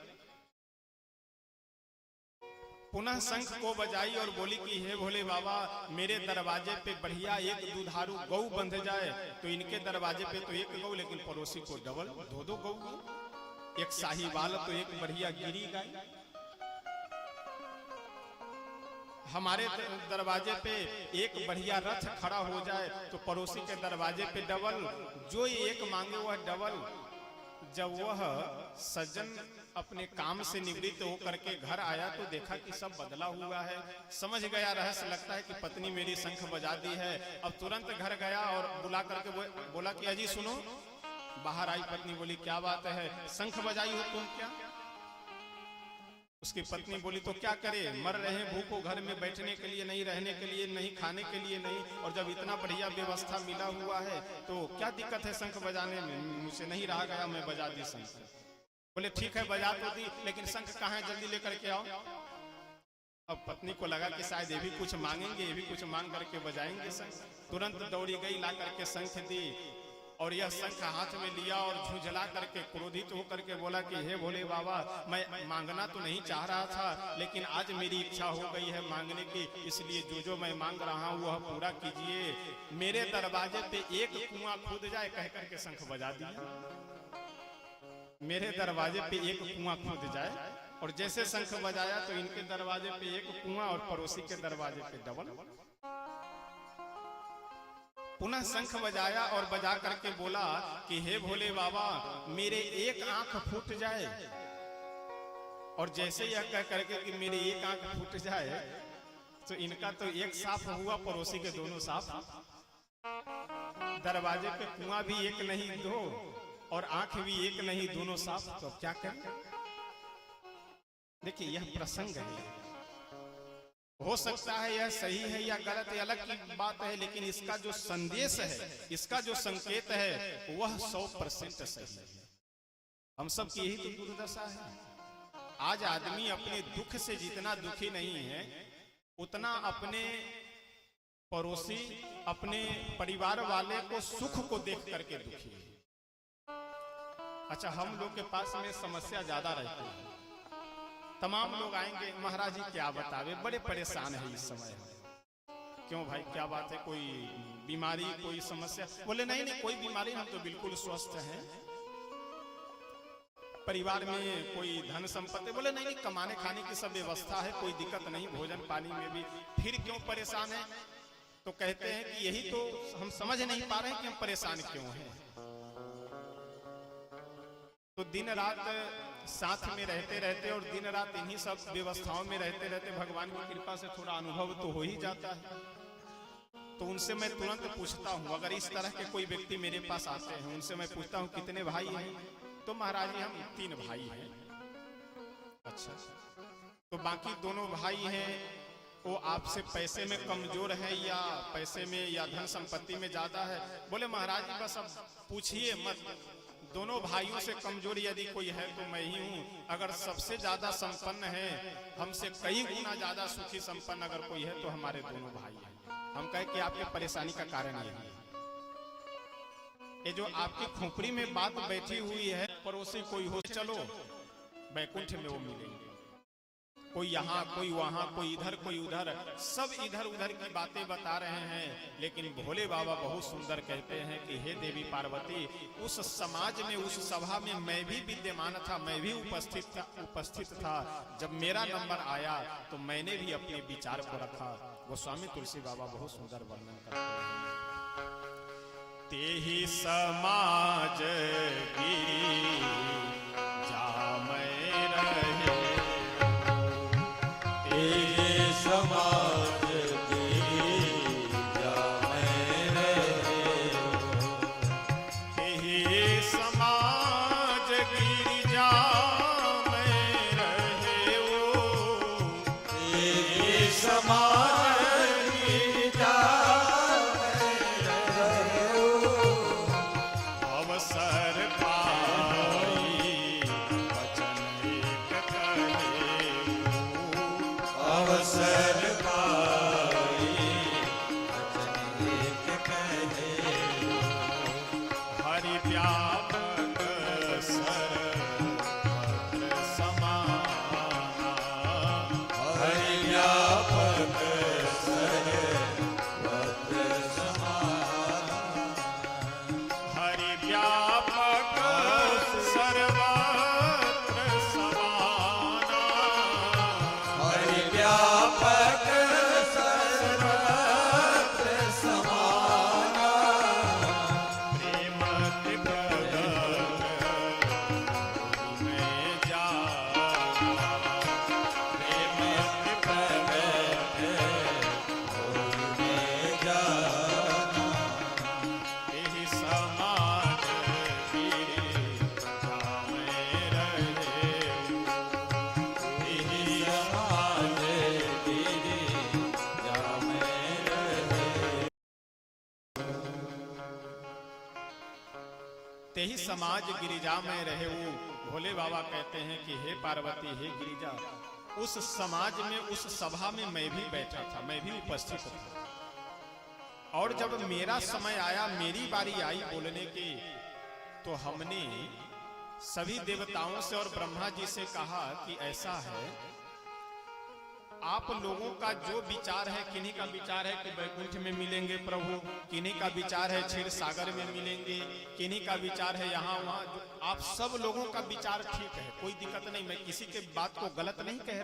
पुनः शंख को बजाई और बोली कि हे भोले बाबा, मेरे दरवाजे पे बढ़िया एक दुधारू गौ बंध जाए तो इनके दरवाजे पे तो एक गौ, लेकिन पड़ोसी को डबल दो दो गौ, एक साहीवाल तो एक बढ़िया गिरी गाय। हमारे दरवाजे पे एक बढ़िया रथ खड़ा हो जाए तो पड़ोसी के दरवाजे पे डबल, जो एक मांगे वह डबल। जब वह सज्जन अपने काम से निवृत्त होकर के घर आया तो देखा कि सब बदला हुआ है। समझ गया रहस्य, लगता है कि पत्नी मेरी शंख बजा दी है। अब तुरंत घर गया और बुला करके बोला कि अजी सुनो। बाहर आई पत्नी, बोली क्या बात है, शंख बजाई हो तुम क्या? उसकी पत्नी बोली तो क्या करे, मर रहे हैं भूखों, घर में बैठने के लिए नहीं, रहने के लिए नहीं, खाने के लिए नहीं, और जब इतना बढ़िया व्यवस्था मिला हुआ है तो क्या दिक्कत है शंख बजाने में? मुझसे नहीं रहा गया, मैं बजा दी शंख। बोले ठीक है बजा तो दी, लेकिन शंख कहाँ है, जल्दी लेकर के आओ। अब पत्नी को लगा कि शायद ये भी कुछ मांगेंगे, ये भी कुछ मांग करके बजाएंगे शंख। तुरंत दौड़ी गई, ला करके शंख दी और यह शंख हाथ में लिया और झुंझला करके क्रोधित होकर के बोला कि हे भोले बाबा, मैं मांगना तो नहीं चाह रहा था, लेकिन आज मेरी इच्छा हो गई है मांगने की, इसलिए जो जो मैं मांग रहा हूँ वह पूरा कीजिए। मेरे दरवाजे पे एक कुआं खुद जाए, कह करके शंख बजा दिया। मेरे दरवाजे पे एक कुआं खुद जाए, और जैसे शंख बजाया तो इनके दरवाजे पे एक कुआं और पड़ोसी के दरवाजे पे डबल। पुनः शंख बजाया और बजा करके बोला कि हे भोले बाबा, मेरे एक आंख फूट जाए, और जैसे यह कह करके कि मेरी एक आंख फूट जाए तो इनका तो एक साफ हुआ, पड़ोसी के दोनों साफ। दरवाजे पे कुआं भी एक नहीं दो और आंख भी एक नहीं, दोनों साफ, तो क्या करें? देखिए यह प्रसंग है, हो सकता है यह सही है या गलत है, अलग की बात है, लेकिन इसका जो संदेश है, इसका जो संकेत है वह 100% सही है। हम सब की यही तो दुर्दशा है। आज आदमी अपने दुख से जितना दुखी नहीं है, उतना अपने पड़ोसी, अपने परिवार वाले को सुख को देख करके दुखी है। अच्छा, हम लोग के पास में समस्या ज्यादा रहती है। तमाम लोग आएंगे, महाराज जी क्या बतावे, बड़े परेशान है इस समय। क्यों भाई, क्या बात है, कोई बीमारी, कोई समस्या? बोले नहीं नहीं, कोई बीमारी, हम तो बिल्कुल स्वस्थ हैं। परिवार में कोई धन संपत्ति? बोले नहीं नहीं, कमाने खाने की सब व्यवस्था है, कोई दिक्कत नहीं, भोजन पानी में भी। फिर क्यों परेशान है? तो कहते हैं कि यही तो हम समझ नहीं पा रहे हैं कि हम परेशान क्यों हैं। तो दिन रात साथ में रहते रहते और दिन रात इन्हीं सब व्यवस्थाओं में रहते रहते भगवान की कृपा से थोड़ा अनुभव तो हो ही जाता है। तो उनसे मैं तुरंत पूछता हूँ, अगर इस तरह के कोई व्यक्ति मेरे पास आते हैं, उनसे मैं पूछता हूँ कितने भाई हैं? तो महाराज जी हम 3 भाई हैं। अच्छा, तो बाकी दोनों भाई हैं वो आपसे पैसे में कमजोर है या पैसे में या धन संपत्ति में ज्यादा है? बोले महाराज जी बस अब पूछिए मत, दोनों भाइयों से कमजोर यदि कोई है तो मैं ही हूँ। अगर सबसे ज्यादा संपन्न है, हमसे कई गुना ज्यादा सुखी संपन्न अगर कोई है तो हमारे दोनों भाई हैं। हम कहे कि आपकी परेशानी का कारण यही है, ये जो आपकी खोपड़ी में बात बैठी हुई है, पड़ोसी कोई हो, चलो बैकुंठ में वो मिलेंगे। कोई यहाँ, कोई वहां, कोई इधर, कोई उधर, सब इधर उधर की बातें बता रहे हैं। लेकिन भोले बाबा बहुत सुंदर कहते हैं कि हे देवी पार्वती, उस समाज में, उस सभा में मैं भी विद्यमान था, मैं भी उपस्थित था। जब मेरा नंबर आया तो मैंने भी अपने विचार को रखा। गोस्वामी तुलसी बाबा बहुत सुंदर वर्णन करते हैं। तेहि समाज गिरी जा मैं रहे, समाज गिरी जा मैं रहे, तेहि समाज गिरी जा मैं रहे हो, तेहि समाज गिरी जा मैं रहे हो, अवसर पा तेही समाज गिरिजा में रहे वो। भोले बाबा कहते हैं कि हे पार्वती, हे गिरिजा, उस समाज में, उस सभा में मैं भी बैठा था, मैं भी उपस्थित था। और जब मेरा समय आया, मेरी बारी आई बोलने की, तो हमने सभी देवताओं से और ब्रह्मा जी से कहा कि ऐसा है, आप लोगों का जो विचार है, किन्हीं का विचार है कि वैकुंठ में मिलेंगे प्रभु, किन्हीं का विचार है क्षीर सागर में मिलेंगे, किन्हीं का विचार है यहाँ वहाँ, आप सब लोगों का विचार ठीक है, कोई दिक्कत नहीं, मैं किसी के बात को गलत नहीं कह रहा।